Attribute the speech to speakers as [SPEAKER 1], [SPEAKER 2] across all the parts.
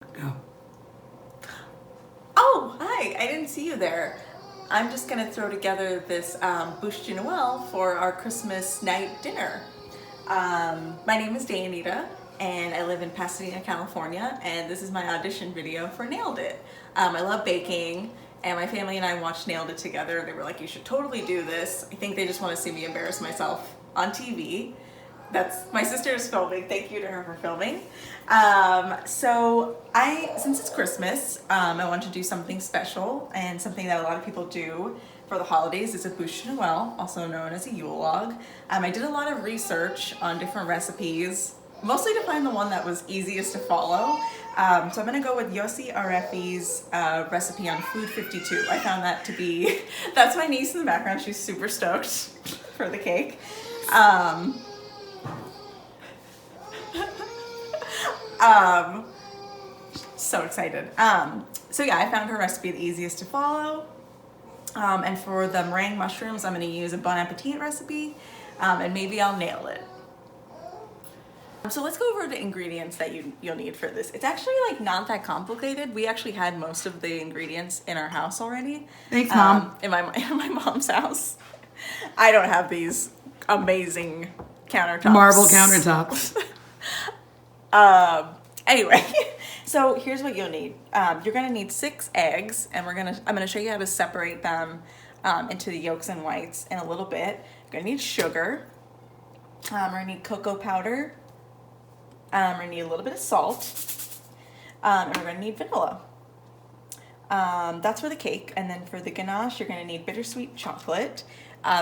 [SPEAKER 1] Go.
[SPEAKER 2] Oh, hi, I didn't see you there. I'm just gonna throw together this bouche de Noël for our Christmas night dinner. My name is Dayanita and I live in Pasadena, California, and this is my audition video for Nailed It. I love baking, and my family and I watched Nailed It together. They were like, you should totally do this. I think they just want to see me embarrass myself on TV. That's my sister is filming. Thank you to her for filming. Since it's Christmas, I want to do something special and something that a lot of people do for the holidays. Is a bouche de Noël, also known as a Yule log. I did a lot of research on different recipes, mostly to find the one that was easiest to follow. So I'm gonna go with Yossi Arefi's recipe on Food 52. I found that to be, that's my niece in the background. She's super stoked for the cake. So excited. So yeah, I found her recipe the easiest to follow. And for the meringue mushrooms, I'm going to use a Bon Appetit recipe, and maybe I'll nail it. So let's go over the ingredients that you'll need for this. It's actually like not that complicated. We actually had most of the ingredients in our house already.
[SPEAKER 1] Thanks, Mom.
[SPEAKER 2] In my mom's house. I don't have these amazing countertops.
[SPEAKER 1] Marble countertops.
[SPEAKER 2] Anyway, so here's what you'll need. You're gonna need 6 eggs, and I'm gonna show you how to separate them into the yolks and whites in a little bit. You're gonna need sugar. We're gonna need cocoa powder. We're gonna need a little bit of salt, and we're gonna need vanilla. That's for the cake, and then for the ganache, you're gonna need bittersweet chocolate.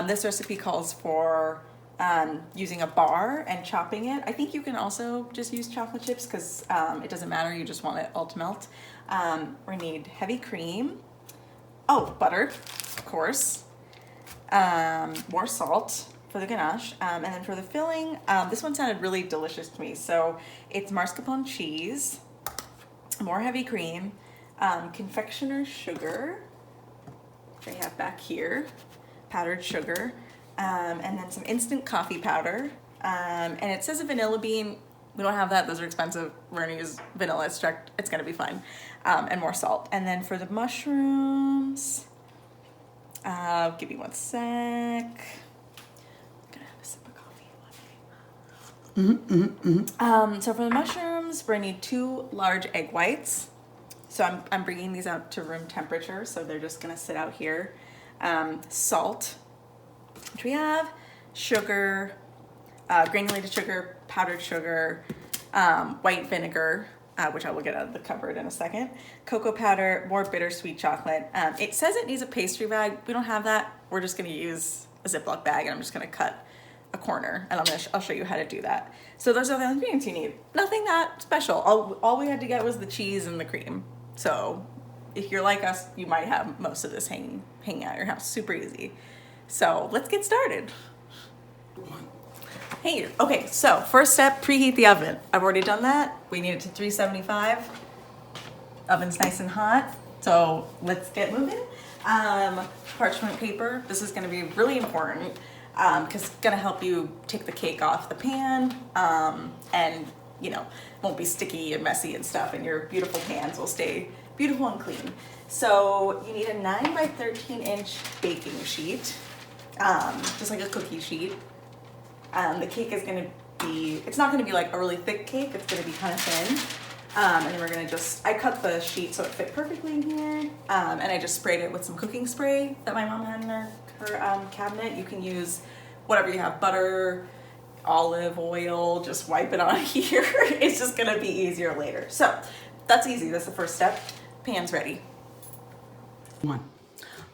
[SPEAKER 2] This recipe calls for using a bar and chopping it. I think you can also just use chocolate chips because it doesn't matter, you just want it all to melt. We need heavy cream. Oh, butter, of course. More salt for the ganache. And then for the filling, this one sounded really delicious to me. So it's mascarpone cheese, more heavy cream, confectioner's sugar, which I have back here, powdered sugar, and then some instant coffee powder. And it says a vanilla bean. We don't have that. Those are expensive. We're going to use vanilla extract. It's going to be fine. And more salt. And then for the mushrooms, give me one sec. I'm going to have a sip of coffee. So for the mushrooms, we're going to need 2 large egg whites. So I'm bringing these out to room temperature. So they're just going to sit out here. Salt, which we have, sugar, granulated sugar, powdered sugar, white vinegar, which I will get out of the cupboard in a second, cocoa powder, more bittersweet chocolate. It says it needs a pastry bag. We don't have that. We're just going to use a Ziploc bag, and I'm just going to cut a corner, and I'll show you how to do that. So those are the ingredients you need. Nothing that special. All we had to get was the cheese and the cream. So if you're like us, you might have most of this hanging out your house. Super easy. So let's get started. Hey, okay, so first step, preheat the oven. I've already done that. We need it to 375. Oven's nice and hot, so let's get moving. Parchment paper, this is gonna be really important because it's gonna help you take the cake off the pan, and won't be sticky and messy and stuff, and your beautiful pans will stay beautiful and clean. So you need a 9 by 13 inch baking sheet, just like a cookie sheet. The cake is gonna be, it's not gonna be like a really thick cake, it's gonna be kind of thin. And then we're gonna I cut the sheet so it fit perfectly in here. And I just sprayed it with some cooking spray that my mom had in her cabinet. You can use whatever you have, butter, olive oil, just wipe it on here. It's just gonna be easier later. So that's easy, that's the first step. Pan's ready.
[SPEAKER 1] 1.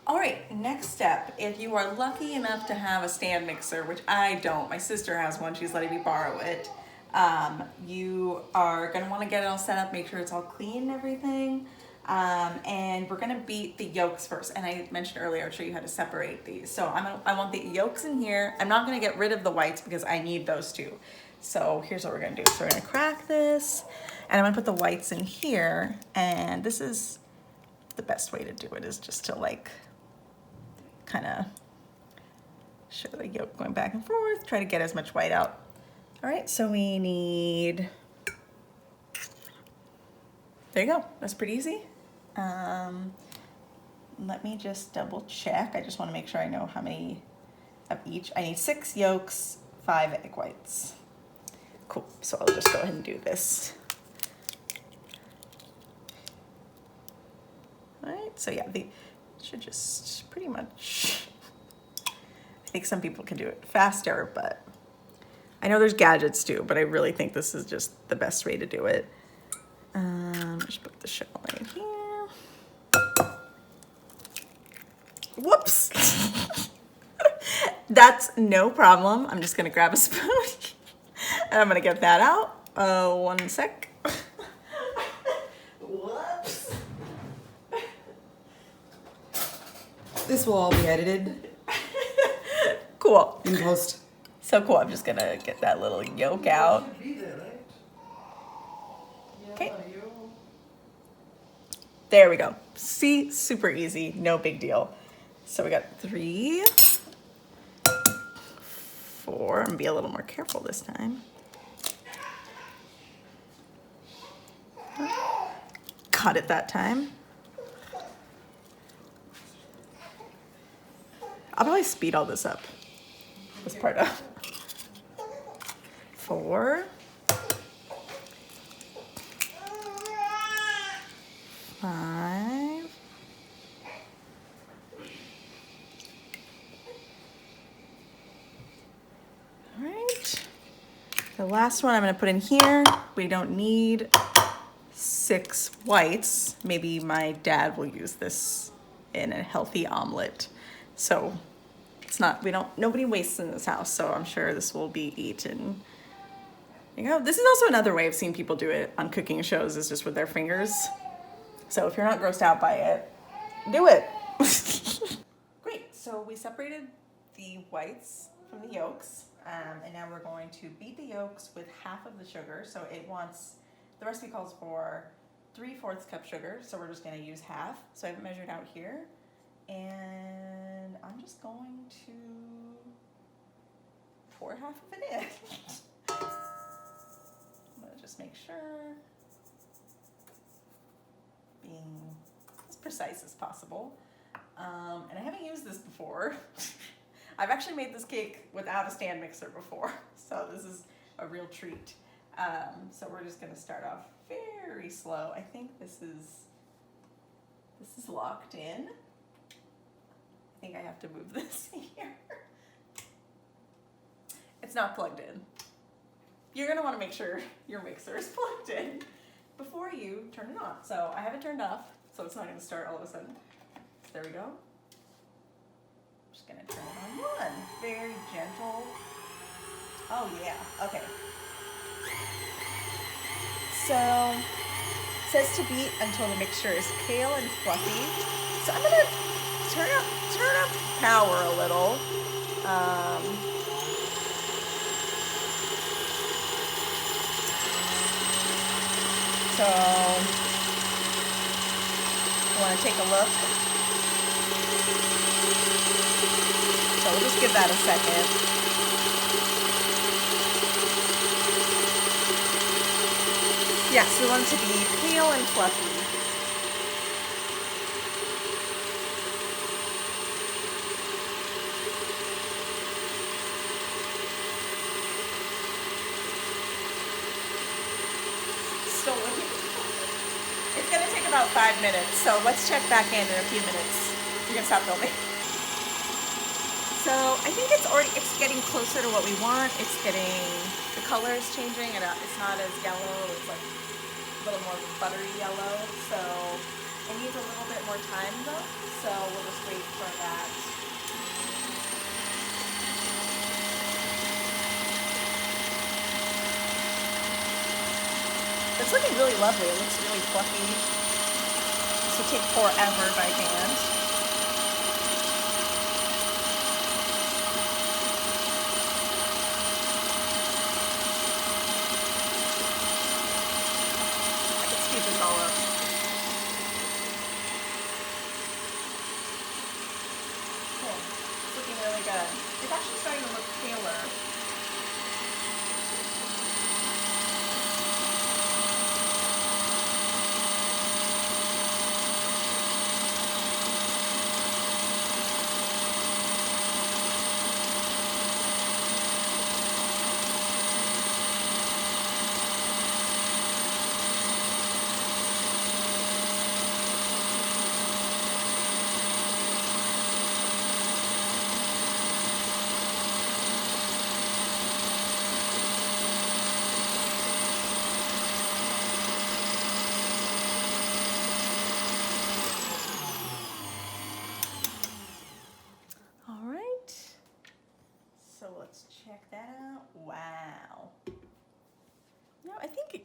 [SPEAKER 2] All right, next step, if you are lucky enough to have a stand mixer, which I don't, my sister has one, she's letting me borrow it, you are gonna wanna get it all set up, make sure it's all clean and everything, and we're gonna beat the yolks first, and I mentioned earlier, I'll show you how to separate these. So I want the yolks in here. I'm not gonna get rid of the whites because I need those too. So here's what we're gonna do. So we're gonna crack this, and I'm gonna put the whites in here, and this is the best way to do it, is just to like, kind of show the yolk going back and forth, try to get as much white out. All right, so we need there you go. That's pretty easy. Let me just double check. I just want to make sure I know how many of each. I need 6 yolks, 5 egg whites. Cool. So I'll just go ahead and do this. All right. So yeah, they should just pretty much. I think some people can do it faster, but I know there's gadgets too. But I really think this is just the best way to do it. Just put the shell right here. Whoops. That's no problem. I'm just gonna grab a spoon and I'm gonna get that out. 1 sec. Whoops.
[SPEAKER 1] This will all be edited
[SPEAKER 2] Cool.
[SPEAKER 1] in post.
[SPEAKER 2] So cool. I'm just gonna get that little yolk out. Okay. There we go. See, super easy, no big deal. So we got 3, 4. I'm gonna be a little more careful this time. Caught it that time. I'll probably speed all this up. This part up. 4. 5. All right. The last one I'm going to put in here. We don't need 6 whites. Maybe my dad will use this in a healthy omelet. So it's not, nobody wastes in this house. So I'm sure this will be eaten. You know, this is also another way I've seen people do it on cooking shows, is just with their fingers. So if you're not grossed out by it, do it. Great, so we separated the whites from the yolks, and now we're going to beat the yolks with half of the sugar. So it wants, the recipe calls for 3/4 cup sugar, so we're just gonna use half. So I have it measured out here, and I'm just going to pour half of it in. I'm gonna just make sure, being as precise as possible. And I haven't used this before. I've actually made this cake without a stand mixer before, so this is a real treat. So we're just gonna start off very slow. I think this is locked in. I think I have to move this here. It's not plugged in. You're gonna wanna make sure your mixer is plugged in before you turn it on. So I have it turned off, so it's not gonna start all of a sudden. There we go. Just gonna turn it on 1. Very gentle. Oh yeah, okay. So, it says to beat until the mixture is pale and fluffy. So I'm gonna turn up power a little. So, you wanna take a look? So we'll just give that a second. Yes, we want it to be pale and fluffy. Still looking. It's gonna take about 5 minutes, so let's check back in a few minutes. You can stop filming. So I think it's getting closer to what we want. It's getting, the color is changing, and it's not as yellow. It's like a little more buttery yellow. So it needs a little bit more time though. So we'll just wait for that. It's looking really lovely. It looks really fluffy. This will take forever by hand. All up. Cool. It's looking really good. It's actually starting to look paler. I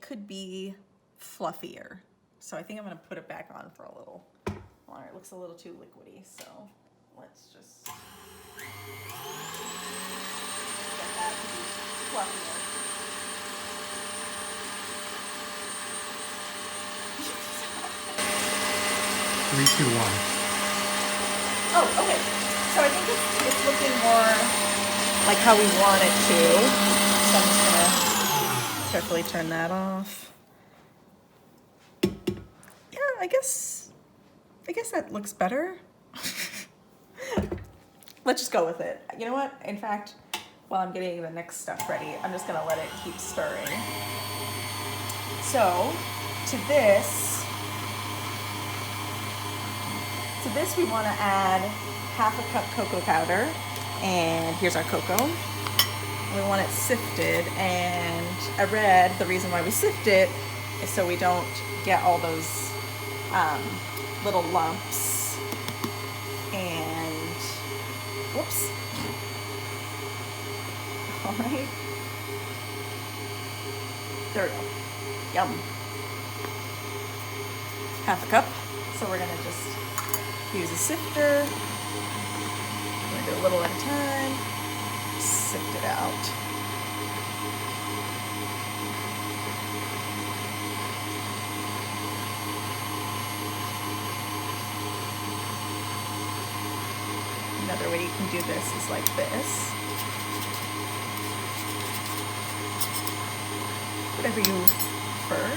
[SPEAKER 2] could be fluffier. So I think I'm gonna put it back on for a little longer. It looks a little too liquidy, so let's just get that to be fluffier.
[SPEAKER 3] 3, 2, 1.
[SPEAKER 2] Oh, okay. So I think it's looking more like how we want it to. So I'm just gonna carefully turn that off. Yeah, I guess that looks better. Let's just go with it. You know what? In fact, while I'm getting the next stuff ready, I'm just gonna let it keep stirring. So to this we want to add half a cup cocoa powder, and here's our cocoa. We want it sifted, and I read the reason why we sift it is so we don't get all those little lumps. And whoops. All right. There we go. Yum. Half a cup. So we're gonna just use a sifter. I'm gonna do a little at a time. Sift it out. Another way you can do this is like this. Whatever you prefer.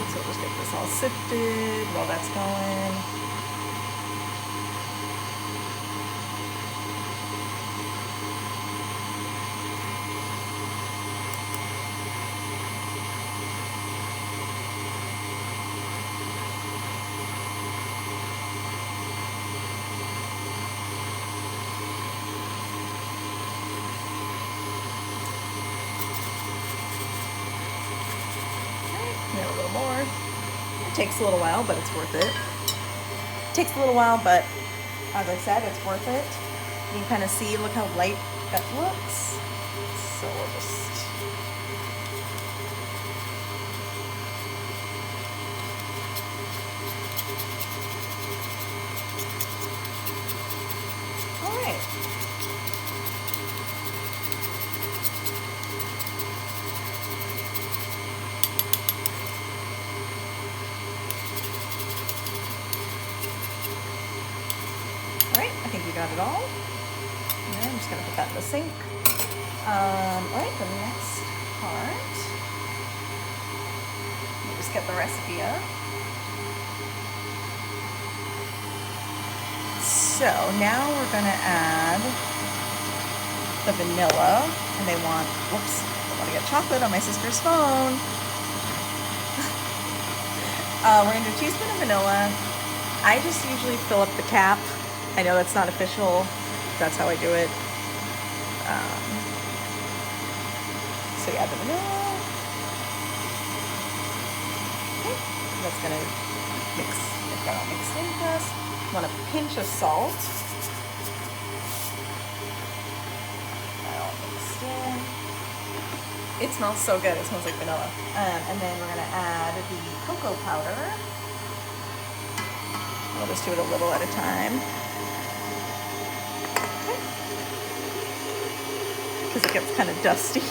[SPEAKER 2] So we'll just get this all sifted while that's going. A little more. It takes a little while, but it's worth it. It takes a little while, but as I said, it's worth it. You can kind of see, look how light that looks. So we'll just... All right. Alright, I think we got it all. And I'm just going to put that in the sink. Alright, the next part. Let me just get the recipe up. So now we're going to add the vanilla. And they want, whoops, I want to get chocolate on my sister's phone. We're going to do a teaspoon of vanilla. I just usually fill up the cap. I know that's not official. That's how I do it. So you add the vanilla. Okay, that's gonna get that all mixed in for us. Want a pinch of salt. That all mixed in. It smells so good. It smells like vanilla. And then we're gonna add the cocoa powder. We'll just do it a little at a time. Because it gets kind of dusty.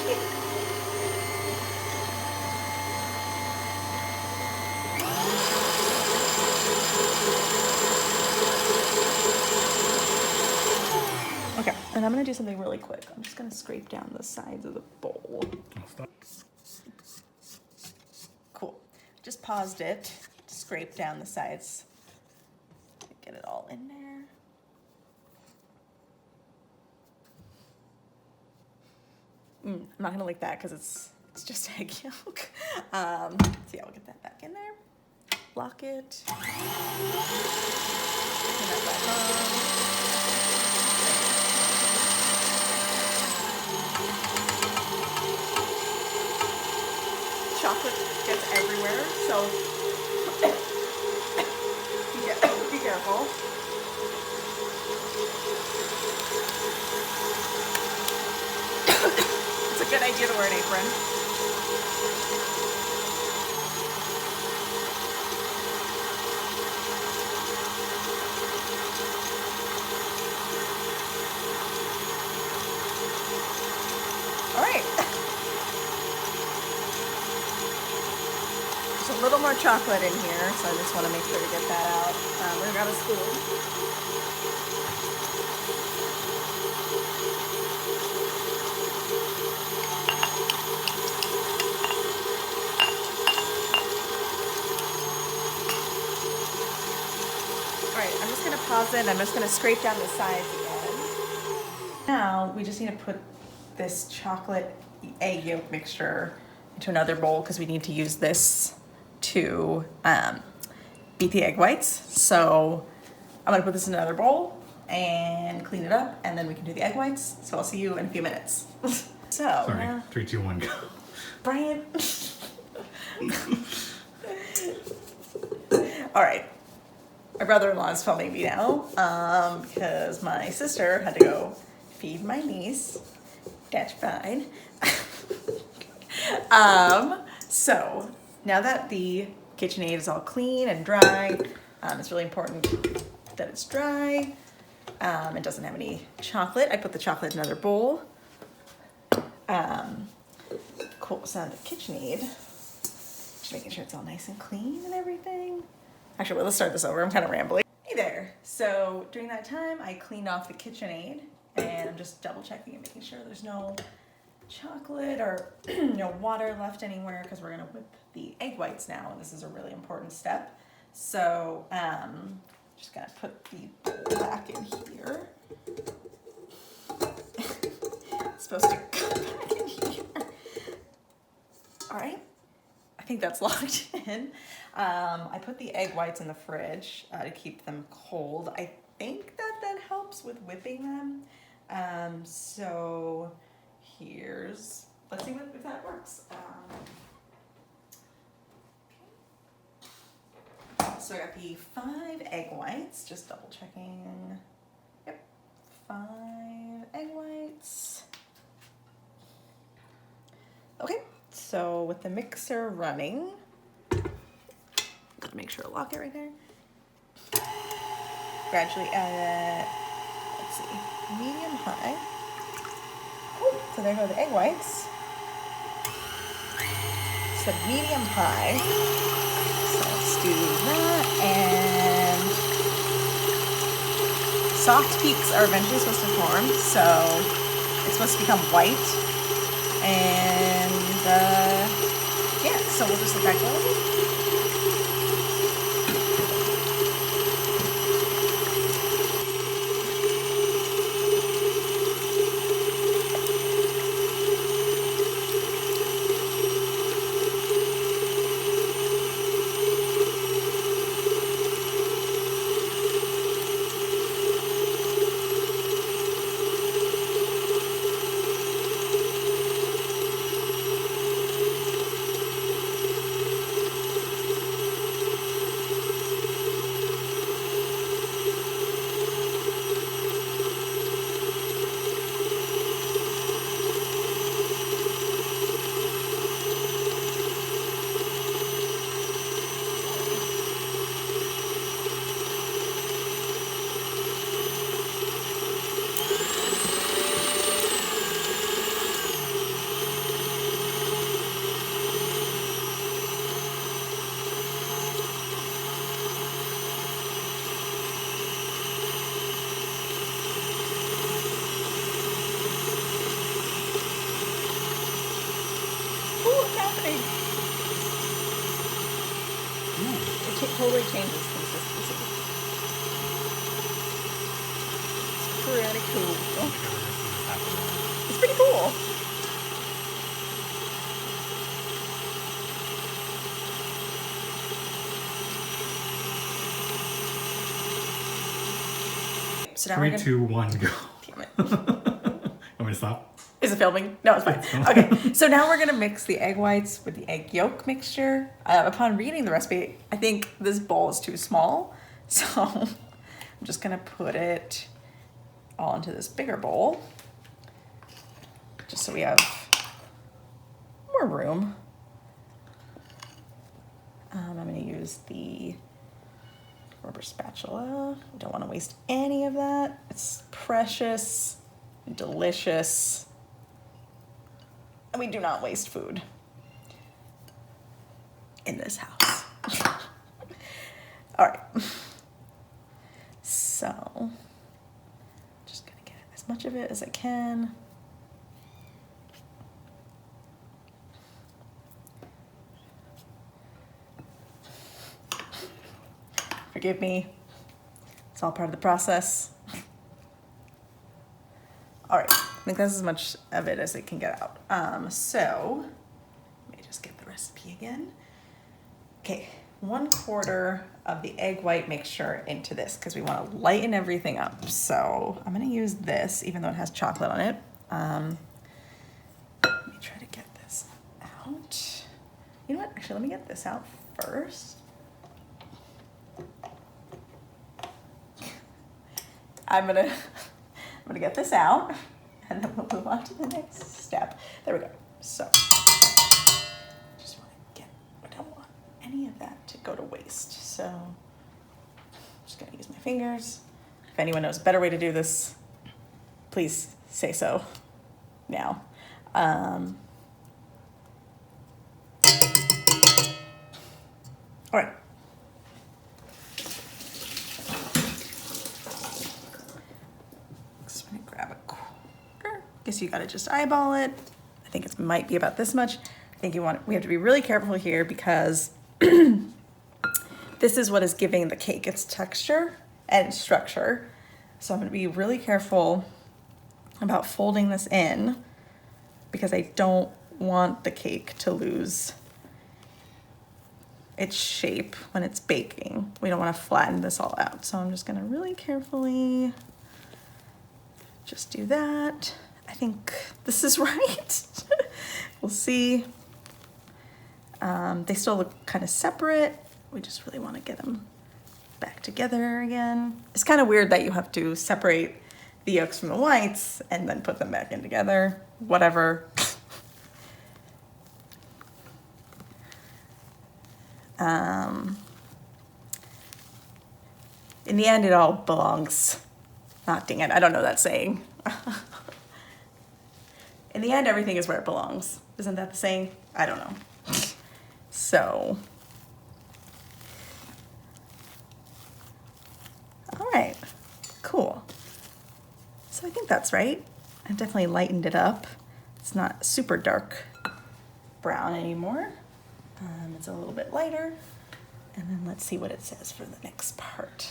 [SPEAKER 2] Okay, and I'm going to do something really quick. I'm just going to scrape down the sides of the bowl. Cool. Just paused it to scrape down the sides. Get it all in there. I'm not gonna lick that because it's just egg yolk. So yeah, we'll get that back in there. lock it. Turn that back on. Chocolate gets everywhere, so be careful. It's a good idea to wear an apron. All right. There's a little more chocolate in here, so I just want to make sure to get that out. We're gonna grab a spoon. All right, I'm just gonna pause it. I'm just gonna scrape down the sides again. Now we just need to put this chocolate egg yolk mixture into another bowl because we need to use this to beat the egg whites. So I'm gonna put this in another bowl and clean it up, and then we can do the egg whites. So I'll see you in a few minutes. So,
[SPEAKER 3] Sorry. 3, 2, 1, go.
[SPEAKER 2] Brian. All right. My brother-in-law is filming me now because my sister had to go feed my niece. That's fine. So now that the KitchenAid is all clean and dry, it's really important that it's dry. It doesn't have any chocolate. I put the chocolate in another bowl. Cool sound of KitchenAid. Just making sure it's all nice and clean and everything. Actually, let's start this over. I'm kind of rambling. Hey there. So during that time, I cleaned off the KitchenAid, and I'm just double checking and making sure there's no chocolate or no water left anywhere, because we're gonna whip the egg whites now, and this is a really important step. So just gonna put the bowl back in here. It's supposed to go back in here. All right, I think that's locked in. I put the egg whites in the fridge to keep them cold. I think that helps with whipping them. So let's see if that works. So I got the 5 egg whites, just double checking. Yep, 5 egg whites. Okay, so with the mixer running, gotta make sure to lock it right there. Gradually add it, let's see, medium high. Ooh, so there go the egg whites. So medium high. So let's do that, and soft peaks are eventually supposed to form, so it's supposed to become white. And yeah, so we'll just let that go. It totally changes consistency. It's pretty cool. It's pretty cool. So now
[SPEAKER 3] 3, 2, 1, go.
[SPEAKER 2] Damn it.
[SPEAKER 3] Want me to stop?
[SPEAKER 2] Is it filming? No, it's fine. Okay, so now we're gonna mix the egg whites with the egg yolk mixture. Upon reading the recipe, I think this bowl is too small. So I'm just gonna put it all into this bigger bowl. Just so we have more room. I'm gonna use the rubber spatula. I don't wanna waste any of that. It's precious, delicious. And we do not waste food in this house. All right. So, just gonna get as much of it as I can. Forgive me. It's all part of the process. All right, I think that's as much of it as it can get out. So, let me just get the recipe again. Okay, 1/4 of the egg white mixture into this because we want to lighten everything up. So I'm gonna use this, even though it has chocolate on it. Let me try to get this out. You know what? Actually, let me get this out first. I'm gonna get this out and then we'll move on to the next step. There we go. So just want to get, I don't want any of that to go to waste. So I'm just gonna use my fingers. If anyone knows a better way to do this, please say so now. All right. Guess you gotta just eyeball it. I think it might be about this much. I think we have to be really careful here because this is what is giving the cake its texture and its structure. So I'm gonna be really careful about folding this in because I don't want the cake to lose its shape when it's baking. We don't wanna flatten this all out. So I'm just gonna really carefully just do that. I think this is right. We'll see. They still look kind of separate. We just really want to get them back together again. It's kind of weird that you have to separate the yolks from the whites and then put them back in together. Whatever. In the end, it all belongs. Ah, dang it, I don't know that saying. In the end, everything is where it belongs. Isn't that the saying? I don't know. So, all right, cool. So I think that's right. I've definitely lightened it up. It's not super dark brown anymore. It's a little bit lighter. And then let's see what it says for the next part.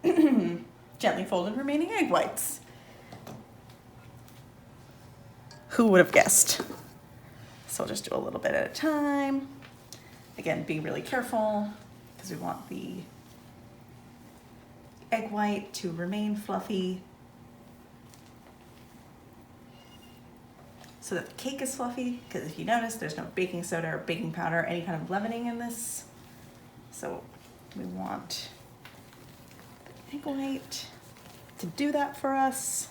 [SPEAKER 2] Gently folded remaining egg whites. Who would have guessed? So I'll just do a little bit at a time. Again, be really careful because we want the egg white to remain fluffy so that the cake is fluffy, because if you notice, there's no baking soda or baking powder, any kind of leavening in this. So we want the egg white to do that for us.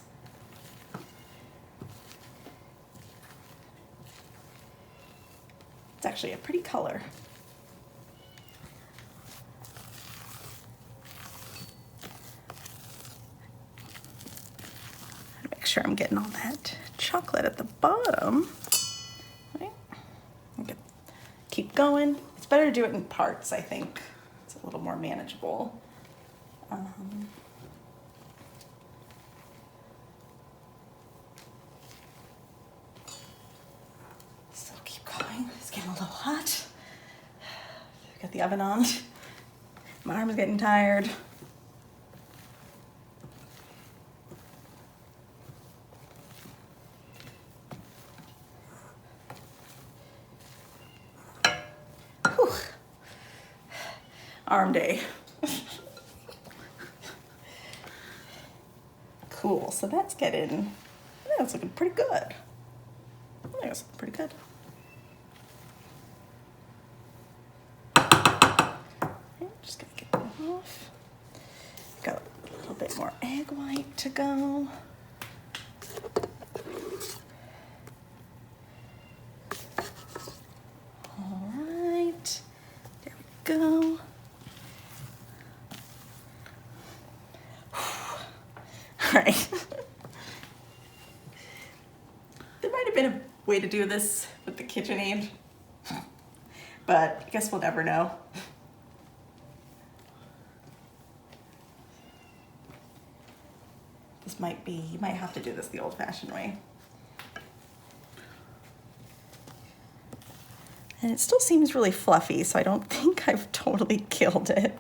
[SPEAKER 2] It's actually a pretty color. Make sure I'm getting all that chocolate at the bottom. Right? Okay. Keep going. It's better to do it in parts, I think. It's a little more manageable. So keep going. It's getting a little hot. Got the oven on. My arm is getting tired. Whew. Arm day. Cool, so that's getting, I think that's looking pretty good. I think that's looking pretty good. Okay, just gonna get that off. Got a little bit more egg white to go. All right, there we go. All right. There might have been a way to do this with the KitchenAid, but I guess we'll never know. This might be, you might have to do this the old-fashioned way. And it still seems really fluffy, so I don't think I've totally killed it.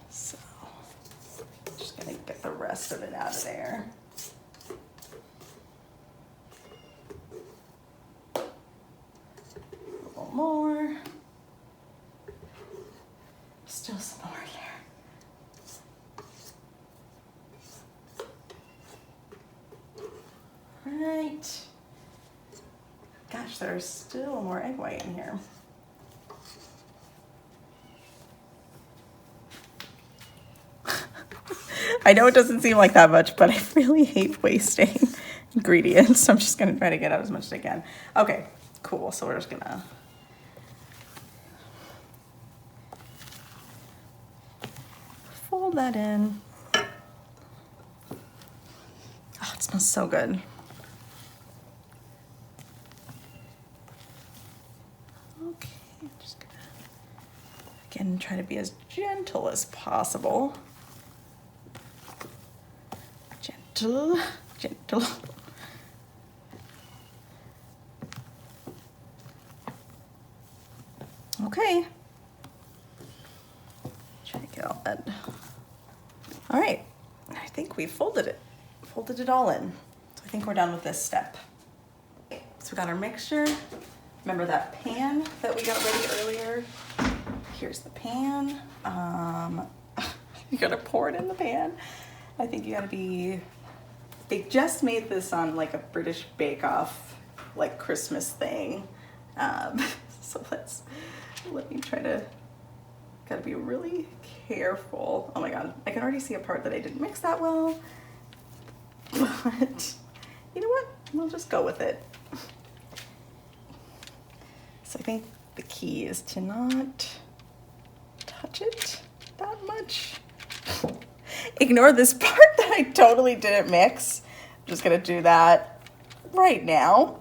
[SPEAKER 2] So, just gonna get the rest of it out of there. A little more. Still some more here. Right. Gosh, there's still more egg white in here. I know it doesn't seem like that much, but I really hate wasting ingredients. So I'm just gonna try to get out as much as I can. Okay, cool. So we're just gonna fold that in. Oh, it smells so good. Okay, I'm just gonna, again, try to be as gentle as possible. Gentle, gentle. Okay. Try to get all that. All right, I think we folded it all in. So I think we're done with this step. So we got our mixture. Remember that pan that we got ready earlier? Here's the pan. You gotta pour it in the pan. I think you gotta be, they just made this on like a British Bake Off, like Christmas thing. So let me try to, gotta be really careful. Oh my God, I can already see a part that I didn't mix that well, but you know what? We'll just go with it. So I think the key is to not touch it that much. Ignore this part that I totally didn't mix. I'm just gonna do that right now.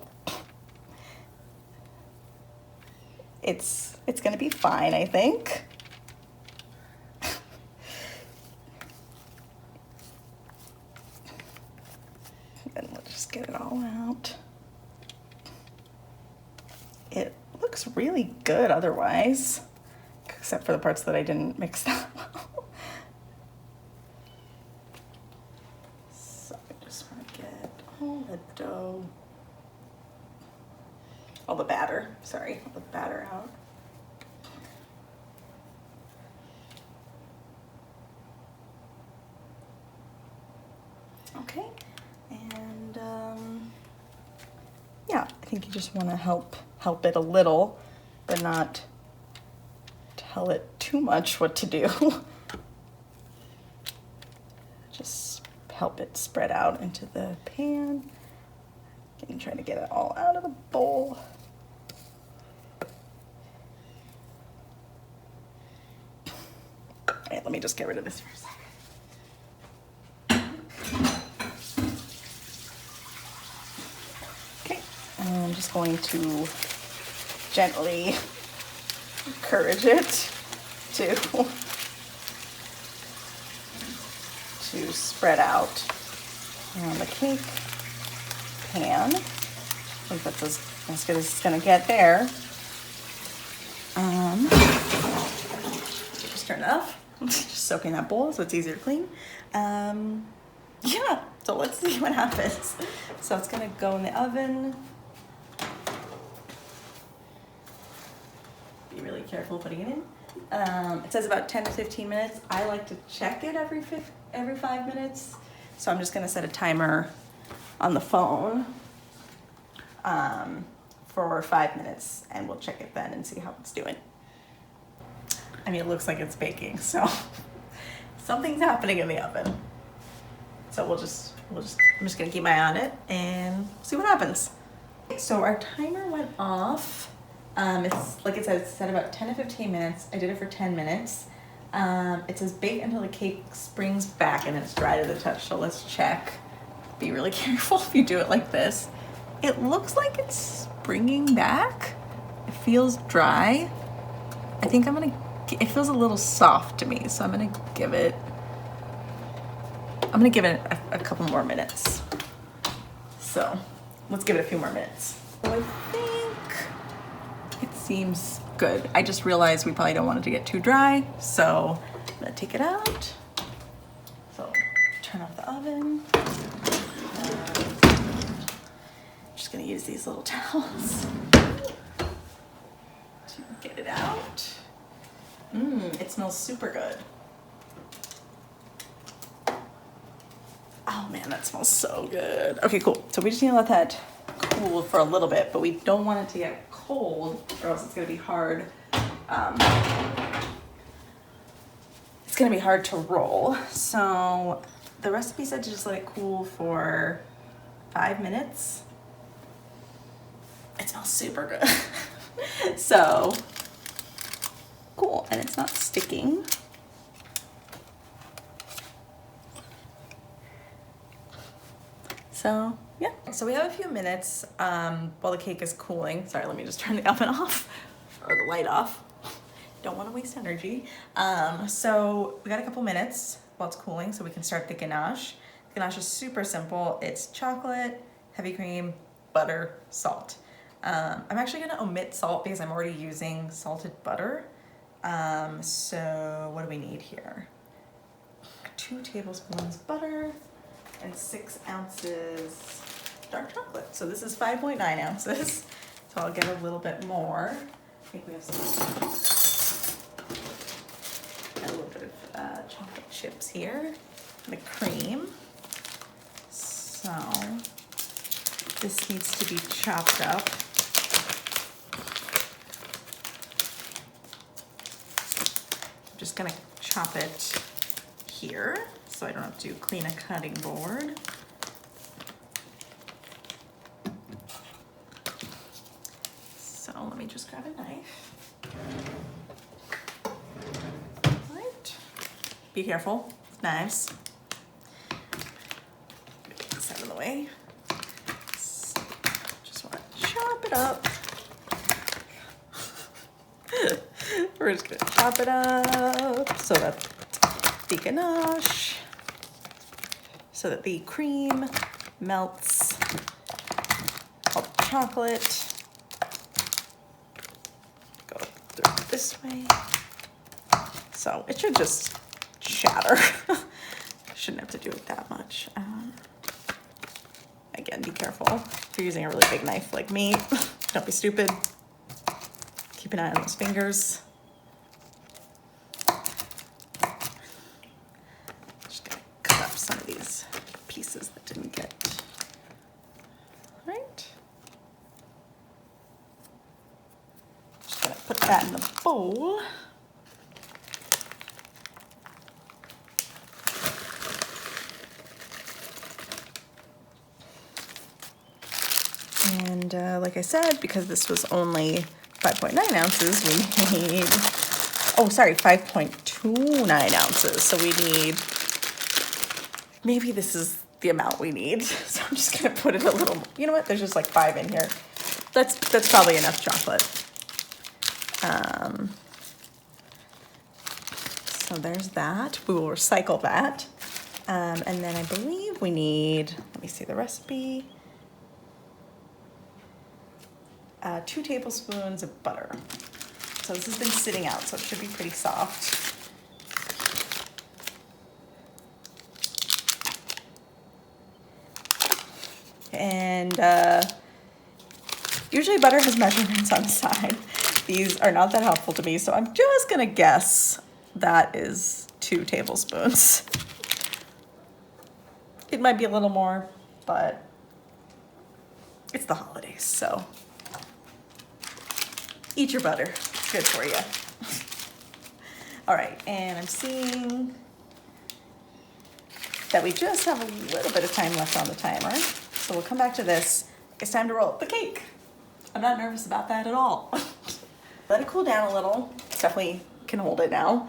[SPEAKER 2] It's gonna be fine, I think. And we'll just get it all out. It looks really good otherwise, except for the parts that I didn't mix that well. So I just want to get all the dough, all the batter, sorry, all the batter out. Okay, and yeah, I think you just want to help it a little, but not tell it too much what to do. Just help it spread out into the pan. And try to get it all out of the bowl. All right, let me just get rid of this for a second. I'm just going to gently encourage it to spread out around the cake pan. I think that's as good as it's gonna get there. Just turn it off. Just soak in that bowl so it's easier to clean. Yeah, so let's see what happens. So it's gonna go in the oven. Be really careful putting it in. It says about 10 to 15 minutes. I like to check it every every 5 minutes. So I'm just gonna set a timer on the phone for 5 minutes, and we'll check it then and see how it's doing. I mean, it looks like it's baking, so something's happening in the oven. So I'm just gonna keep my eye on it and see what happens. So our timer went off. It's like it said, it's set about 10 to 15 minutes. I did it for 10 minutes. It says bake until the cake springs back and it's dry to the touch. So let's check. Be really careful if you do it like this. It looks like it's springing back. It feels dry. I think it feels a little soft to me. So I'm gonna give it a couple more minutes. So let's give it a few more minutes. So I think it seems good. I just realized we probably don't want it to get too dry, so I'm gonna take it out. So turn off the oven. Just gonna use these little towels to get it out. It smells super good. Oh man, that smells so good. Okay, cool. So we just need to let that cool for a little bit, but we don't want it to get cold or else it's gonna be hard. It's gonna be hard to roll. So the recipe said to just let it cool for 5 minutes. It smells super good. So cool, and it's not sticking. So yeah, so we have a few minutes while the cake is cooling. Sorry, let me just turn the oven off or the light off. Don't want to waste energy. So we got a couple minutes while it's cooling so we can start the ganache. The ganache is super simple. It's chocolate, heavy cream, butter, salt. I'm actually gonna omit salt because I'm already using salted butter. So what do we need here? 2 tablespoons butter and 6 ounces dark chocolate. So this is 5.9 ounces. So I'll get a little bit more. I think we have a little bit of chocolate chips here. The cream. So this needs to be chopped up. I'm just gonna chop it here so I don't have to clean a cutting board. So let me just grab a knife. Right. Be careful, knives. Get this out of the way. Just want to chop it up. We're just gonna chop it up so that the ganache, so that the cream melts all the chocolate. Go through it this way. So it should just shatter. Shouldn't have to do it that much. Again, be careful. If you're using a really big knife like me, don't be stupid. Keep an eye on those fingers. Just gonna cut up some of these pieces that didn't get right. Just gonna put that in the bowl. And like I said, because this was only 5.9 ounces, we need, 5.29 ounces. So we need, maybe this is the amount we need. So I'm just gonna put it a little, you know what, there's just like 5 in here. That's probably enough chocolate. So there's that, we will recycle that. And then I believe we need, let me see the recipe. 2 tablespoons of butter. So this has been sitting out, so it should be pretty soft. And usually butter has measurements on the side. These are not that helpful to me, so I'm just gonna guess that is 2 tablespoons. It might be a little more, but it's the holidays, so eat your butter. It's good for you. All right, and I'm seeing that we just have a little bit of time left on the timer. So we'll come back to this. It's time to roll up the cake. I'm not nervous about that at all. Let it cool down a little. Definitely can hold it now.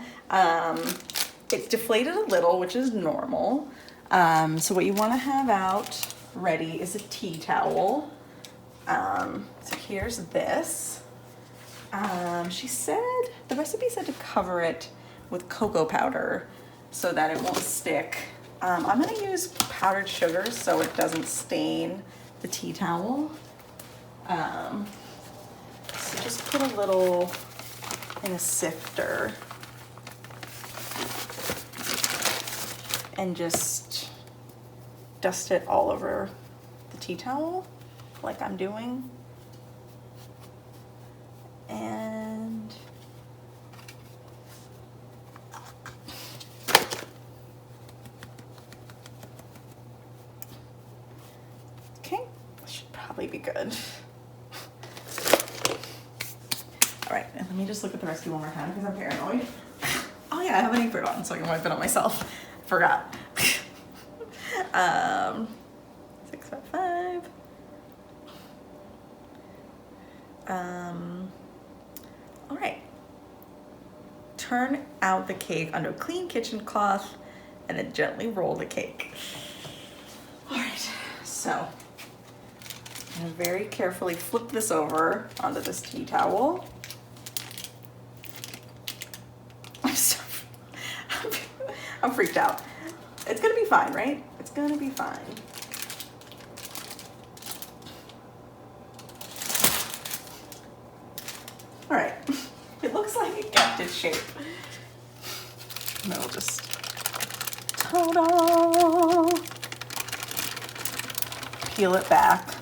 [SPEAKER 2] It's deflated a little, which is normal. So what you want to have out ready is a tea towel. So here's this. She said, the recipe said to cover it with cocoa powder so that it won't stick. I'm gonna use powdered sugar so it doesn't stain the tea towel. So just put a little in a sifter and just dust it all over the tea towel like I'm doing. And okay, that should probably be good. All right, and let me just look at the recipe one more time because I'm paranoid. Oh yeah, I have an apron on so I can wipe it on myself. Forgot. 655. All right. Turn out the cake under a clean kitchen cloth and then gently roll the cake. All right, so I'm gonna very carefully flip this over onto this tea towel. I'm freaked out. It's gonna be fine, right? It's gonna be fine. All right, it looks like it kept its shape. And then we'll just, ta-da! Peel it back.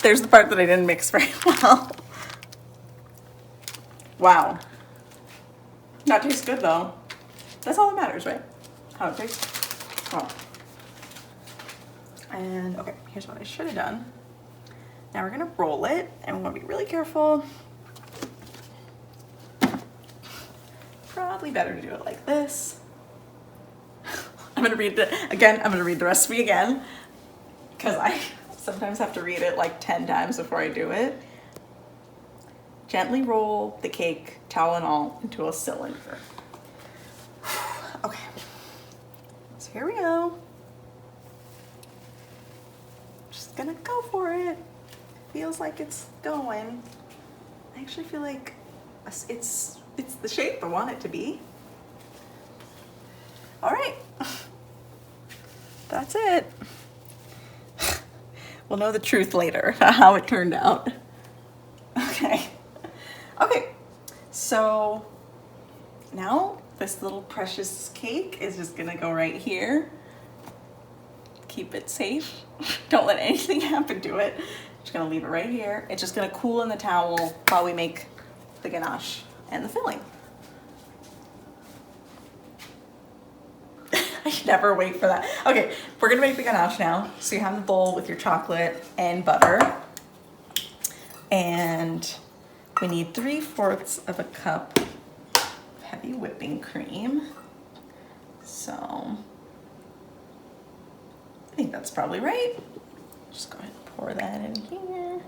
[SPEAKER 2] There's the part that I didn't mix very well. Wow. That tastes good though. That's all that matters, right? How it tastes. Oh. And okay, here's what I should have done. Now we're gonna roll it and we're gonna be really careful. Probably better to do it like this. I'm gonna read the recipe again because I sometimes have to read it like 10 times before I do it. Gently roll the cake, towel and all, into a cylinder. Okay, so here we go. Just gonna go for it. Feels like it's going. I actually feel like it's the shape I want it to be. All right, that's it. We'll know the truth later, how it turned out. Okay, so now this little precious cake is just gonna go right here. Keep it safe. Don't let anything happen to it. Just gonna leave it right here. It's just gonna cool in the towel while we make the ganache and the filling. I should never wait for that. Okay, we're gonna make the ganache now. So you have the bowl with your chocolate and butter. And we need 3/4 of a cup of heavy whipping cream. So I think that's probably right. Just go ahead and pour that in here.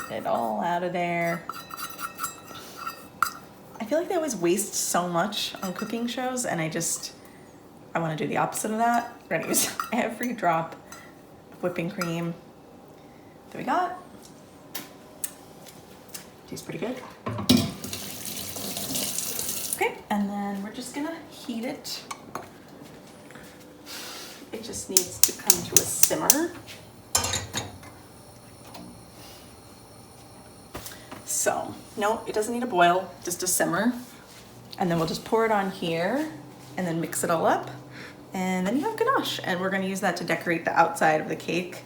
[SPEAKER 2] Get it all out of there. I feel like they always waste so much on cooking shows and I want to do the opposite of that. We're gonna use every drop of whipping cream that we got. Tastes pretty good. Okay, and then we're just gonna heat it. It just needs to come to a simmer. So, no, it doesn't need a boil, just a simmer. And then we'll just pour it on here and then mix it all up. And then you have ganache. And we're gonna use that to decorate the outside of the cake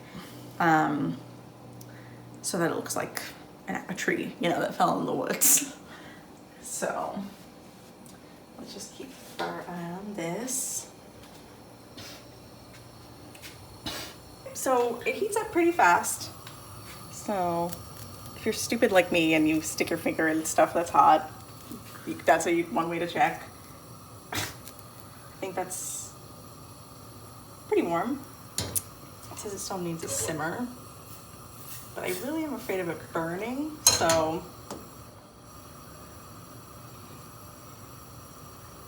[SPEAKER 2] so that it looks like a tree, you know, that fell in the woods. So, let's just keep our eye on this. So it heats up pretty fast. So if you're stupid like me and you stick your finger in stuff that's hot, that's one way to check. I think that's pretty warm. It says it still needs a simmer, but I really am afraid of it burning, so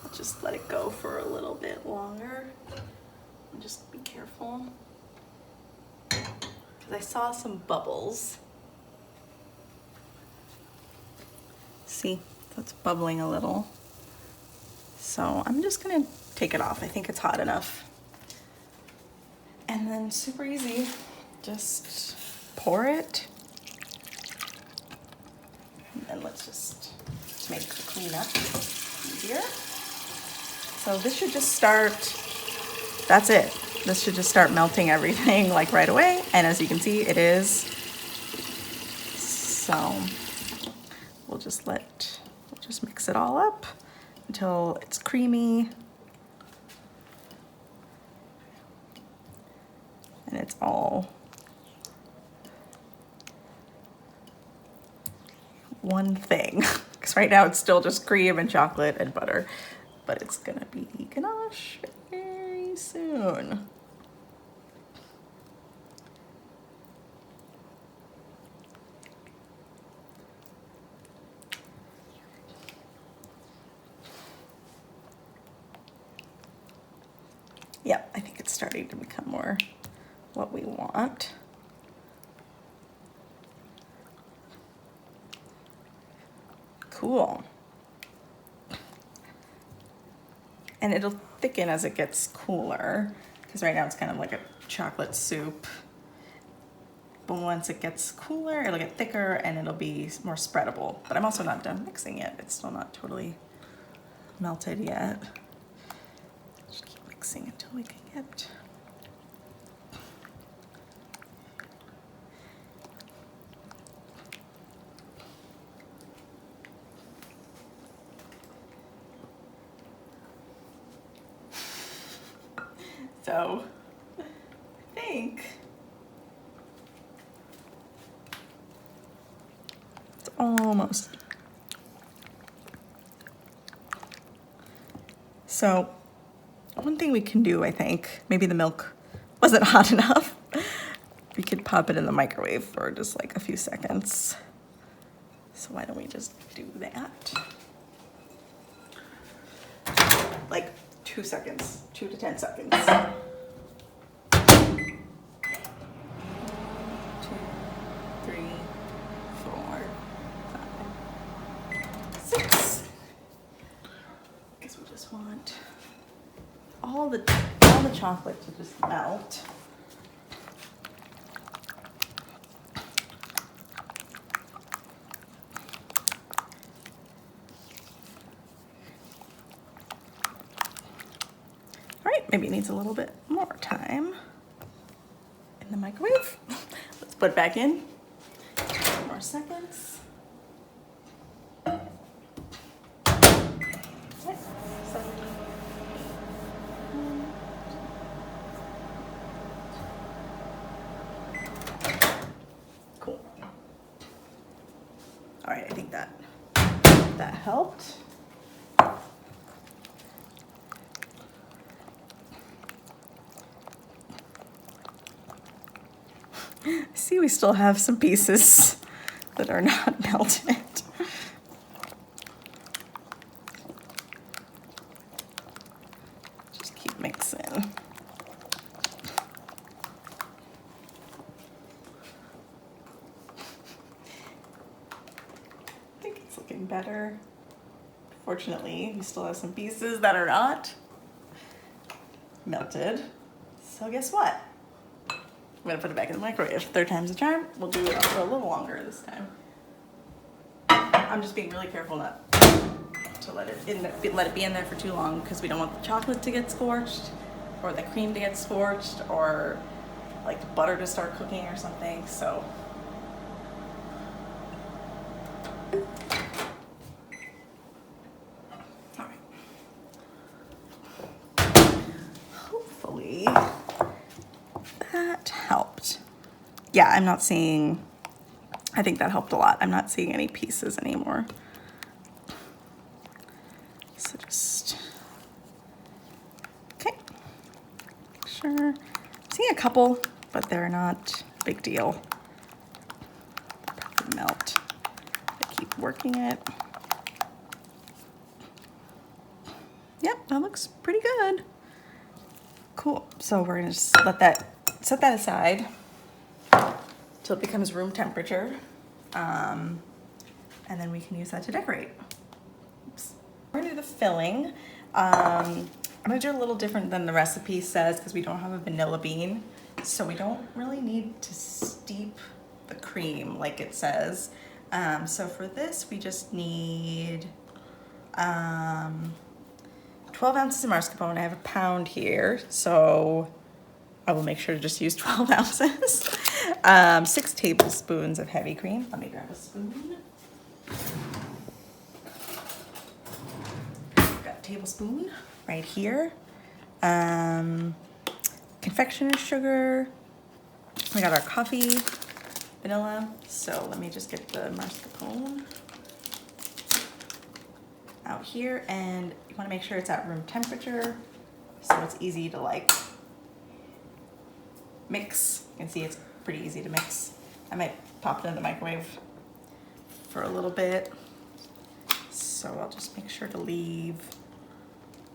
[SPEAKER 2] I'll just let it go for a little bit longer and just be careful. Because I saw some bubbles. See, that's bubbling a little. So I'm just gonna take it off. I think it's hot enough. And then super easy, just pour it. And then let's just make the cleanup easier. So this should just start, that's it. This should just start melting everything like right away. And as you can see, it is. So we'll just mix it all up until it's creamy. And it's all one thing. Because right now it's still just cream and chocolate and butter, but it's gonna be ganache very soon. Yep, I think it's starting to become more what we want. Cool. And it'll thicken as it gets cooler, because right now it's kind of like a chocolate soup. But once it gets cooler, it'll get thicker and it'll be more spreadable. But I'm also not done mixing it. It's still not totally melted yet. Just keep mixing until we can get. So I think it's almost. So one thing we can do, I think, maybe the milk wasn't hot enough. We could pop it in the microwave for just like a few seconds. So why don't we just do that? Like 2 seconds, 2 to 10 seconds. 1, 2, 3, 4, 5, 6. Guess we just want all the chocolate to just melt. Maybe it needs a little bit more time in the microwave. Let's put it back in. 2 more seconds. Okay, 7, 8. Cool. All right, I think that helped. See, we still have some pieces that are not melted. Just keep mixing. I think it's looking better. Fortunately, we still have some pieces that are not melted. So guess what? I'm gonna put it back in the microwave. 3rd time's a charm. We'll do it for a little longer this time. I'm just being really careful not to let it be in there for too long, because we don't want the chocolate to get scorched or the cream to get scorched or like the butter to start cooking or something. So all right. Hopefully that that helped. Yeah, I'm not seeing, I think that helped a lot. I'm not seeing any pieces anymore. So just, okay, sure. I'm seeing a couple, but they're not a big deal. Probably melt. I keep working it. Yep, that looks pretty good. Cool. So we're gonna just set that aside till it becomes room temperature, and then we can use that to decorate. Oops. We're gonna do the filling. I'm gonna do a little different than the recipe says because we don't have a vanilla bean, so we don't really need to steep the cream like it says. So for this, we just need 12 ounces of mascarpone. I have a pound here, so I will make sure to just use 12 ounces. 6 tablespoons of heavy cream. Let me grab a spoon. Got a tablespoon right here. Confectioner's sugar. We got our coffee, vanilla. So let me just get the mascarpone out here, and you want to make sure it's at room temperature so it's easy to like mix. You can see it's pretty easy to mix. I might pop it in the microwave for a little bit, so I'll just make sure to leave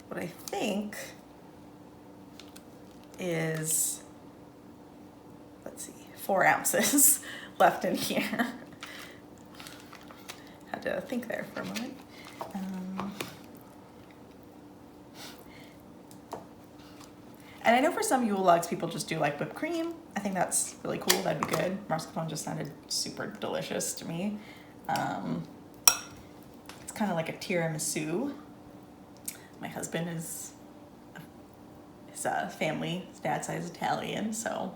[SPEAKER 2] what I think is, let's see, 4 ounces left in here. Had to think there for a moment. And I know for some Yule logs, people just do like whipped cream. I think that's really cool. That'd be good. Mascarpone just sounded super delicious to me. It's kind of like a tiramisu. My husband is, his family, his dad's side is Italian, so,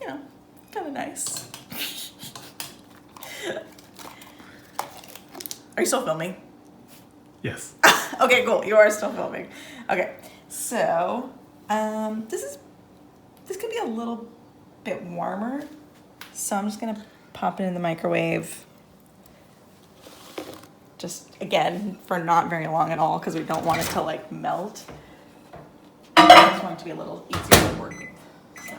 [SPEAKER 2] you know, kind of nice. Are you still filming?
[SPEAKER 3] Yes.
[SPEAKER 2] Okay, cool. You are still filming. Okay, so this could be a little bit warmer, so I'm just gonna pop it in the microwave. Just again for not very long at all because we don't want it to like melt. I just want it to be a little easier to work with. So.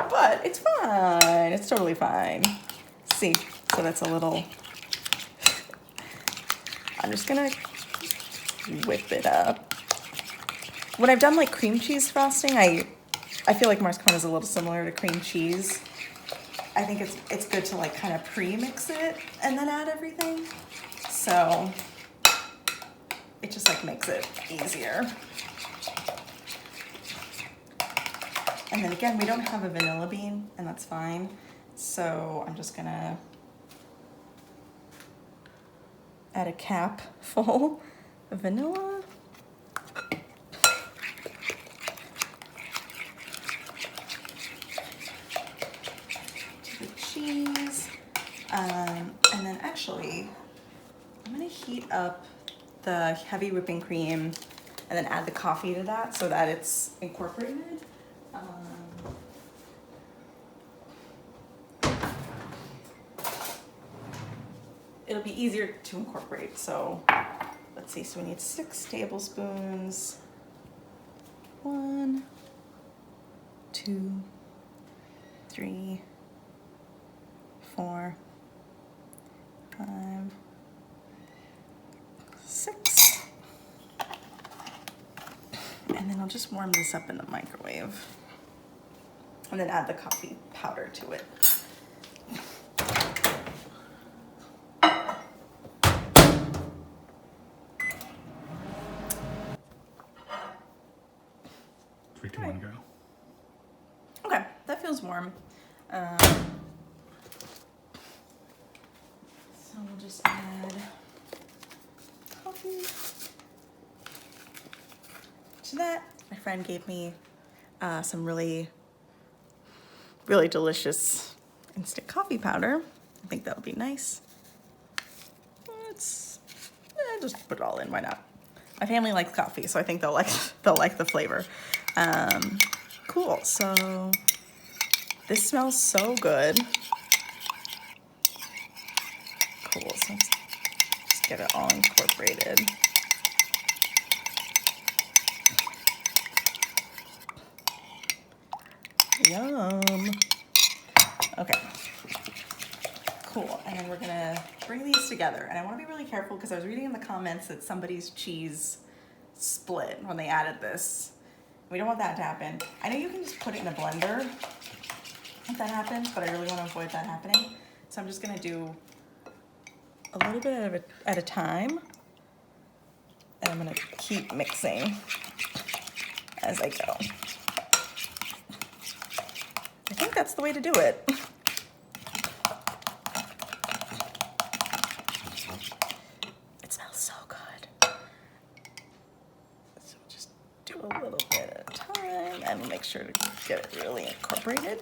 [SPEAKER 2] But it's fine. It's totally fine. See, so that's a little. I'm just gonna whip it up. When I've done like cream cheese frosting, I feel like mascarpone is a little similar to cream cheese. I think it's good to like kind of pre-mix it and then add everything. So it just like makes it easier. And then again, we don't have a vanilla bean, and that's fine. So I'm just gonna add a cap full of vanilla. The cheese. And then actually, I'm gonna heat up the heavy whipping cream and then add the coffee to that so that it's incorporated. It'll be easier to incorporate. So let's see. So we need 6 tablespoons. 1, 2, 3, 4, 5, 6. And then I'll just warm this up in the microwave. And then add the coffee powder to it.
[SPEAKER 3] Three, two, one, go.
[SPEAKER 2] Okay, that feels warm. So we'll just add coffee to that. My friend gave me some really delicious instant coffee powder. I think that would be nice. Let's just put it all in, why not? My family likes coffee, so I think they'll like the flavor. Cool. So this smells so good. Cool. So let's just get it all incorporated. Yum. Okay. Cool. And then we're gonna bring these together. And I want to be really careful because I was reading in the comments that somebody's cheese split when they added this. We don't want that to happen. I know you can just put it in a blender if that happens, but I really want to avoid that happening. So I'm just gonna do a little bit at a time. And I'm gonna keep mixing as I go. I think that's the way to do it. It smells so good. So just do a little bit at a time and make sure to get it really incorporated.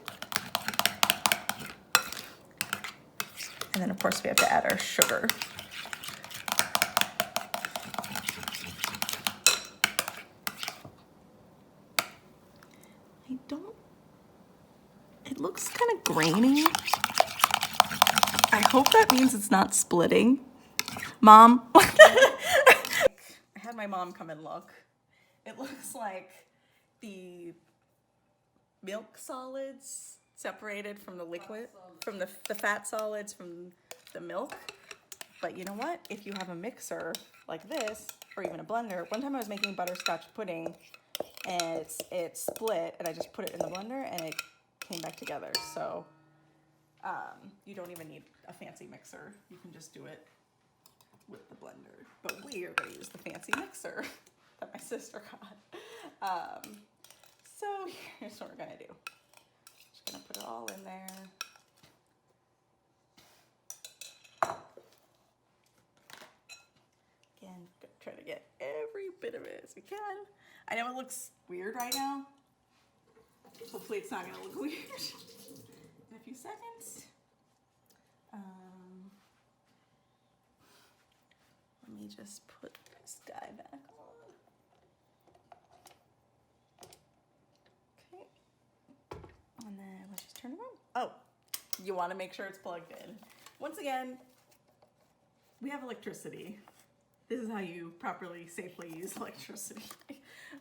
[SPEAKER 2] And then of course we have to add our sugar. It looks kind of grainy. I hope that means it's not splitting. Mom. I had my mom come and look. It looks like the milk solids separated from the liquid, from the fat solids from the milk. But you know what? If you have a mixer like this, or even a blender, one time I was making butterscotch pudding and it split and I just put it in the blender and it came back together. So you don't even need a fancy mixer. You can just do it with the blender. But we are going to use the fancy mixer that my sister got. So here's what we're going to do. Just going to put it all in there. Again, try to get every bit of it as we can. I know it looks weird right now. Hopefully it's not going to look weird in a few seconds. Let me just put this guy back on. Okay. And then let's just turn it on. Oh, you want to make sure it's plugged in. Once again, we have electricity. This is how you properly, safely use electricity.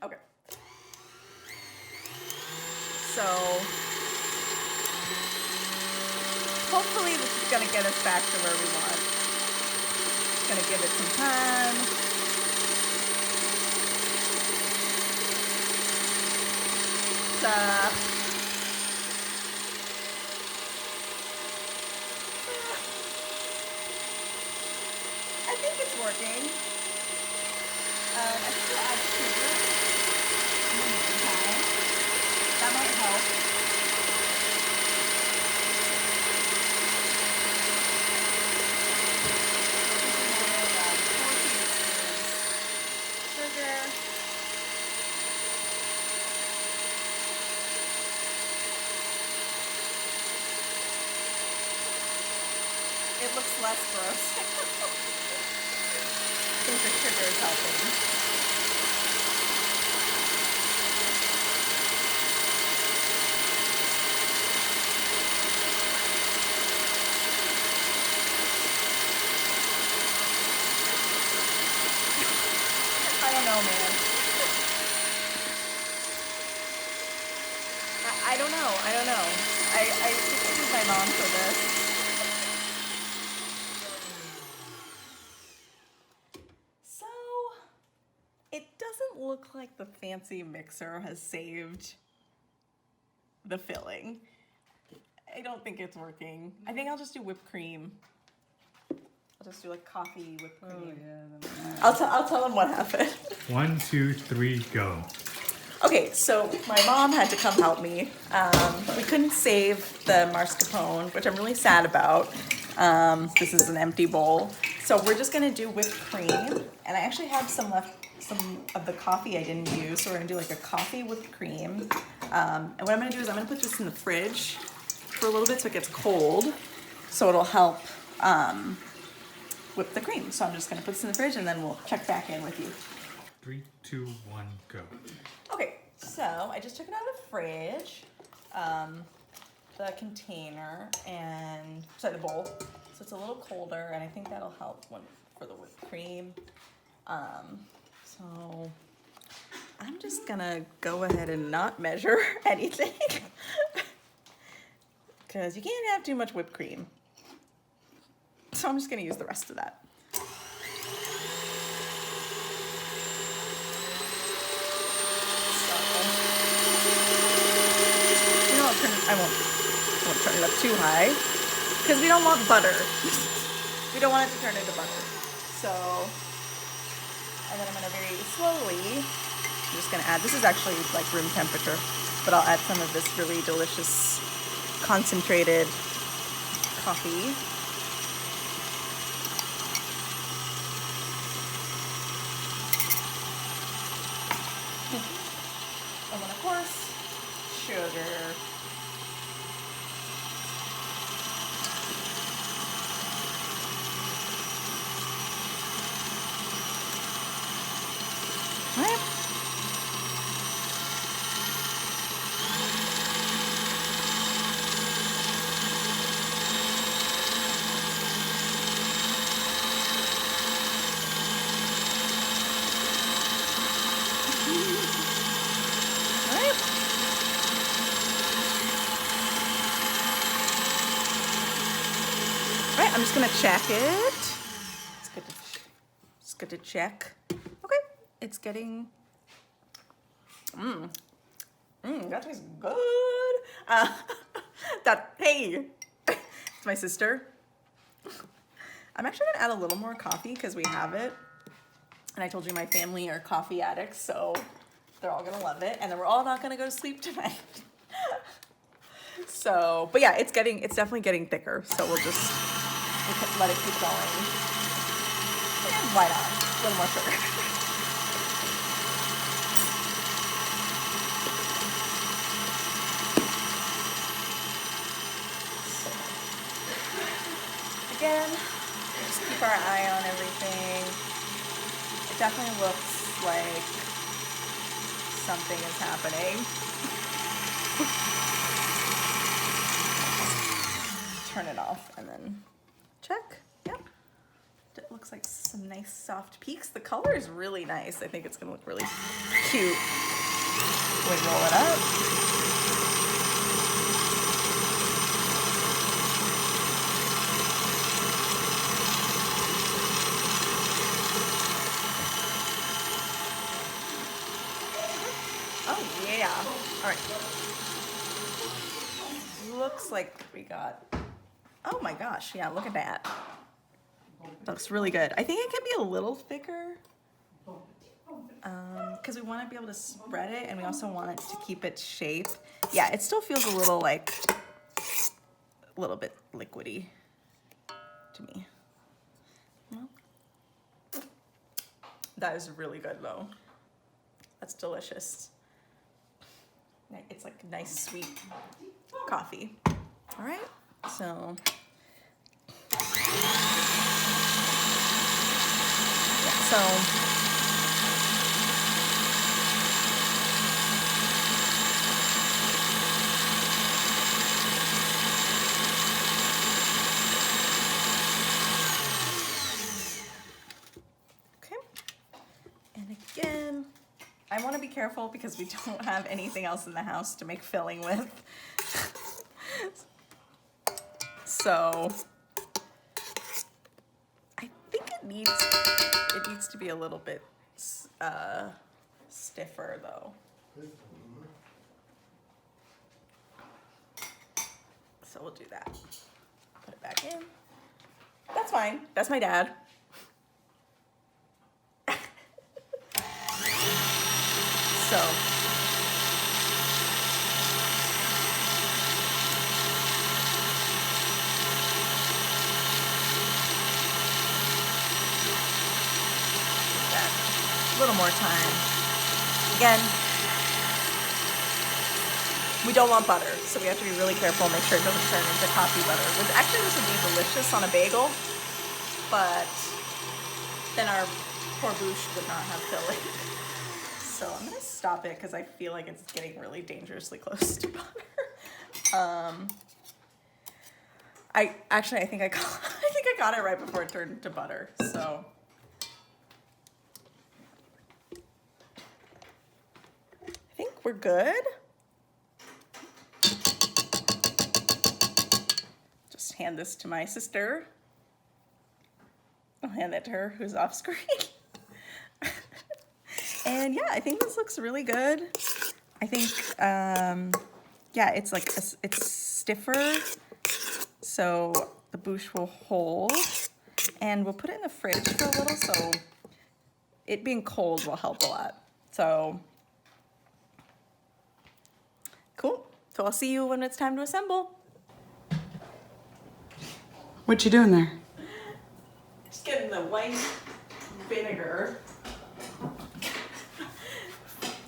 [SPEAKER 2] Okay. So hopefully this is going to get us back to where we want. Just going to give it some time. I think it's working. I think we'll add sugar in the meantime. That might help. Sugar. It looks less gross. I think the sugar is helping. I don't know, man. I don't know. I think I use my mom for this. So, it doesn't look like the fancy mixer has saved the filling. I don't think it's working. I think I'll just do whipped cream. I'll just do like coffee whipped cream. Oh, yeah. I'll tell them what happened.
[SPEAKER 3] 1, 2, 3, go.
[SPEAKER 2] Okay, so my mom had to come help me. We couldn't save the mascarpone, which I'm really sad about. This is an empty bowl. So we're just gonna do whipped cream. And I actually have some of the coffee I didn't use. So we're gonna do like a coffee whipped cream. And what I'm gonna do is I'm gonna put this in the fridge for a little bit so it gets cold. So it'll help whip the cream. So I'm just gonna put this in the fridge and then we'll check back in with you.
[SPEAKER 3] 3, 2, 1, go.
[SPEAKER 2] Okay, so I just took it out of the fridge, the container, and sorry, the bowl. So it's a little colder, and I think that'll help for the whipped cream. So I'm just gonna go ahead and not measure anything because you can't have too much whipped cream. So I'm just gonna use the rest of that. I won't turn it up too high because we don't want butter. We don't want it to turn into butter. So, and then I'm gonna very slowly, I'm just gonna add, this is actually like room temperature, but I'll add some of this really delicious concentrated coffee. And then of course, sugar. Right. Right, I'm just gonna check it. It's good to check. Okay, it's getting. That tastes good. Hey, it's my sister. I'm actually gonna add a little more coffee because we have it, and I told you my family are coffee addicts, so they're all gonna love it, and then we're all not gonna go to sleep tonight. So, but yeah, it's definitely getting thicker. So we'll let it keep going. And why not? A little more sugar. So, again, just keep our eye on everything. It definitely looks like something is happening. Turn it off and then check. Yep. It looks like some nice soft peaks. The color is really nice. I think it's gonna look really cute when we roll it up. Oh yeah. All right. Looks like we got. Oh my gosh, yeah, look at that. Looks really good. I think it can be a little thicker because we want to be able to spread it and we also want it to keep its shape. Yeah, it still feels a little bit liquidy to me. Well, that is really good though. That's delicious. It's like nice sweet coffee. All right. So, yeah, okay. And again, I want to be careful because we don't have anything else in the house to make filling with. So I think it needs to be a little bit stiffer though. So we'll do that. Put it back in. That's fine. That's my dad. So a little more time. Again, we don't want butter, so we have to be really careful, make sure it doesn't turn into coffee butter. Which actually this would be delicious on a bagel, but then our poor boosh would not have filling. So I'm gonna stop it because I feel like it's getting really dangerously close to butter. I think I got it right before it turned into butter. So I think we're good. Just hand this to my sister. I'll hand that to her, who's off screen. And yeah, I think this looks really good. I think, yeah, it's like, it's stiffer, so the boosh will hold. And we'll put it in the fridge for a little, so it being cold will help a lot. So, cool. So I'll see you when it's time to assemble.
[SPEAKER 1] What you doing there?
[SPEAKER 2] Just getting the white vinegar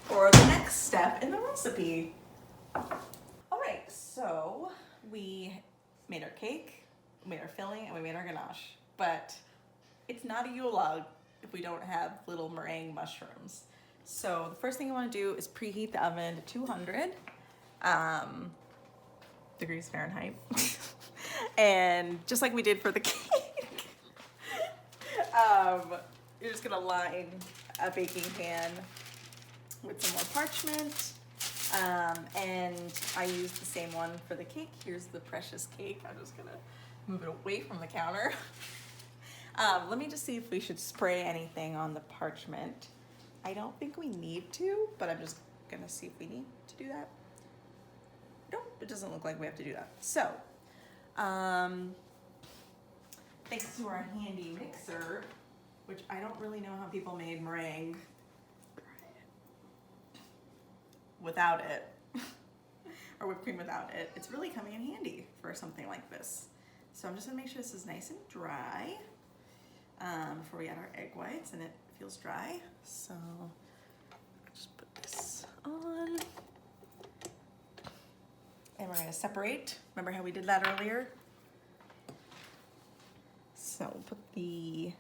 [SPEAKER 2] for the next step in the recipe. All right, so we made our cake, we made our filling, and we made our ganache. But it's not a Yule log if we don't have little meringue mushrooms. So the first thing you want to do is preheat the oven to 200 degrees Fahrenheit. And just like we did for the cake, you're just gonna line a baking pan with some more parchment. And I used the same one for the cake. Here's the precious cake. I'm just gonna move it away from the counter. Let me just see if we should spray anything on the parchment. I don't think we need to, but I'm just gonna see if we need to do that. Nope, it doesn't look like we have to do that. So, thanks to our handy mixer, which I don't really know how people made meringue without it, or whipped cream without it. It's really coming in handy for something like this. So I'm just gonna make sure this is nice and dry before we add our egg whites, and it feels dry. So just put this on. And we're gonna separate. Remember how we did that earlier? So we'll put the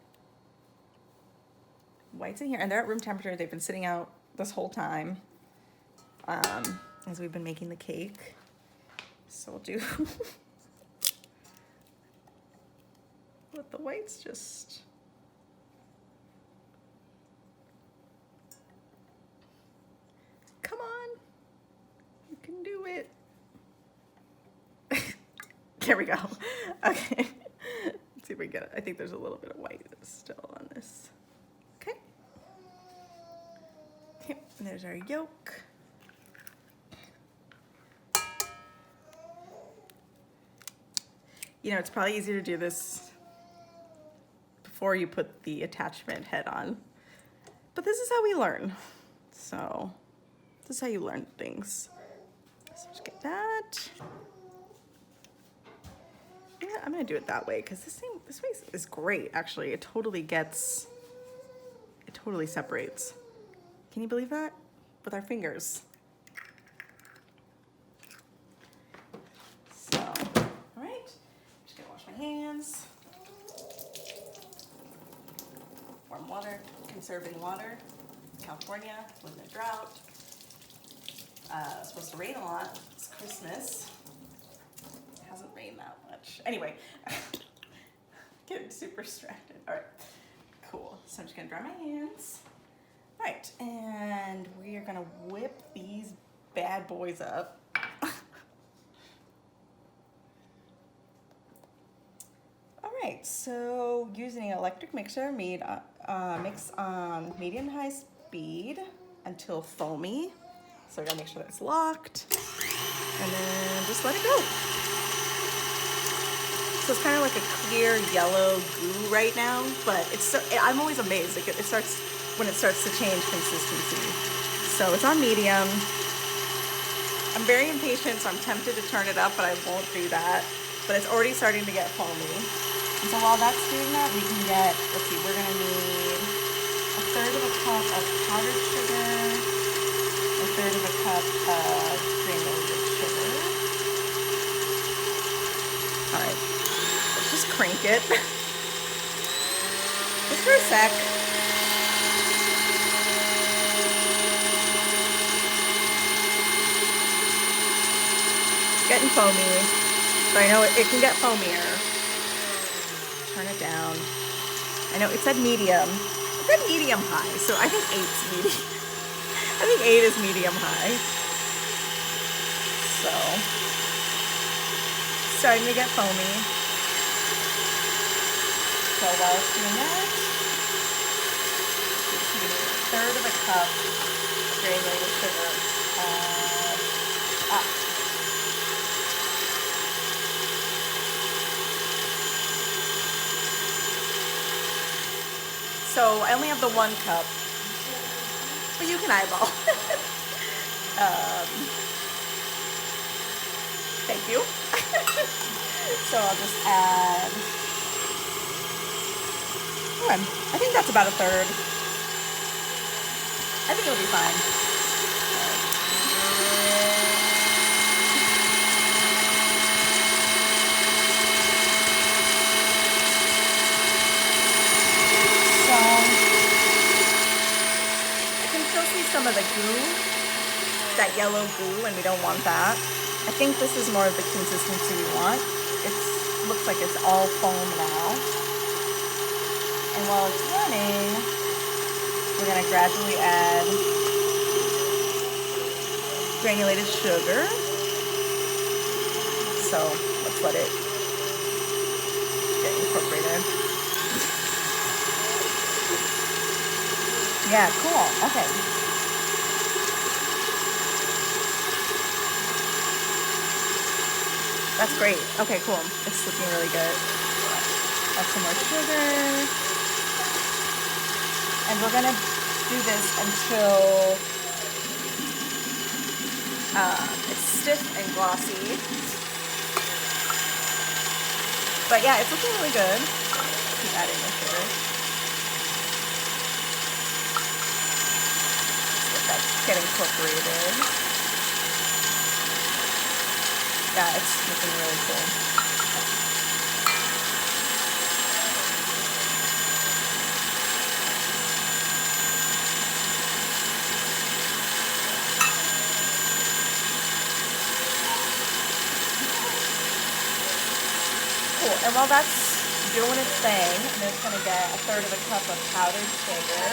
[SPEAKER 2] whites in here, and they're at room temperature. They've been sitting out this whole time as we've been making the cake. So we'll do let the whites just come on, you can do it. There we go. Okay. Let's see if we get it. I think there's a little bit of white still on this. Okay. Okay, and there's our yolk. You know, it's probably easier to do this before you put the attachment head on. But this is how we learn. So, this is how you learn things. So just get that. Yeah, I'm gonna do it that way because this way is great. Actually, it totally separates. Can you believe that? With our fingers. So, all right, I'm just gonna wash my hands. Warm water, conserving water. California, living in a drought. It's supposed to rain a lot. It's Christmas. Hasn't rained that much. Anyway, getting super distracted. All right, cool. So I'm just gonna dry my hands. All right, and we are gonna whip these bad boys up. All right, so using an electric mixer, mix on medium to high speed until foamy. So we gotta make sure that it's locked, and then just let it go. So it's kind of like a clear yellow goo right now, but I'm always amazed. Like it starts when it starts to change consistency. So it's on medium. I'm very impatient, so I'm tempted to turn it up, but I won't do that. But it's already starting to get foamy. And so while that's doing that, we can get, let's see, we're gonna need 1/3 of a cup of powdered sugar, 1/3 of a cup of granulated sugar. All right, let's just crank it. Just for a sec. getting foamy. So I know it can get foamier. Turn it down. I know it said medium. It said medium high, so I think 8's medium. I think 8 is medium high. So, starting to get foamy. So while it's doing that, just give me a third of a cup of granulated sugar. So I only have the 1 cup, but you can eyeball. Thank you. So I'll just add, I think that's about a third. I think it'll be fine. So I can still see some of the goo, that yellow goo, and we don't want that. I think this is more of the consistency we want. It looks like it's all foam now. And while it's running, we're gonna gradually add granulated sugar. So let's let it get incorporated. Yeah, cool, okay. That's great. Okay, cool. It's looking really good. Add some more sugar. And we're gonna do this until it's stiff and glossy. But yeah, it's looking really good. Keep adding the sugar. Let that get incorporated. Yeah, it's looking really cool. Cool, and while that's doing its thing, I'm just gonna get a third of a cup of powdered sugar.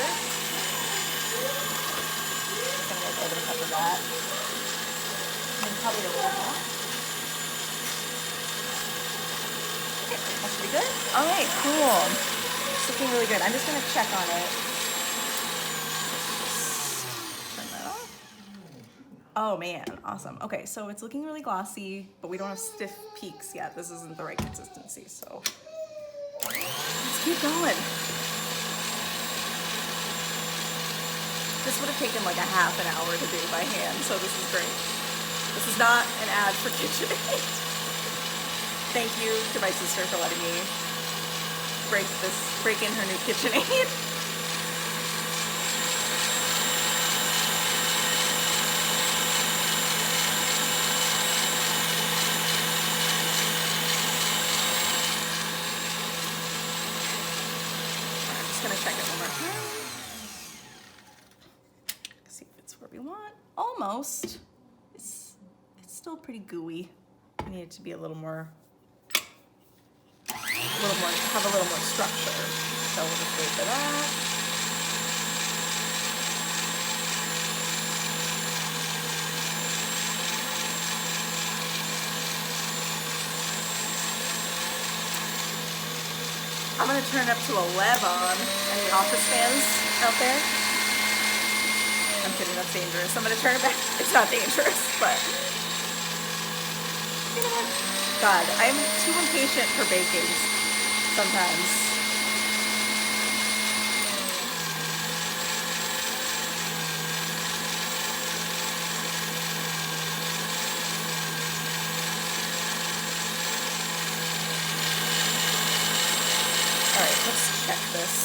[SPEAKER 2] Just gonna get a third of a cup of that. And probably a little more. That should be good. All right, cool. It's looking really good. I'm just gonna check on it. Turn that off. Oh man, awesome. Okay, so it's looking really glossy, but we don't have stiff peaks yet. This isn't the right consistency, so let's keep going. This would have taken like a half an hour to do by hand, so this is great. This is not an ad for KitchenAid. Thank you to my sister for letting me break in her new KitchenAid. I'm just gonna check it one more time. See if it's where we want. Almost. It's still pretty gooey. I need it to be have a little more structure. So we'll just wait for that. I'm gonna turn it up to 11. Any office fans out there? I'm kidding, that's dangerous. I'm gonna turn it back. It's not dangerous, but you know what? God, I'm too impatient for baking sometimes. All right, let's check this.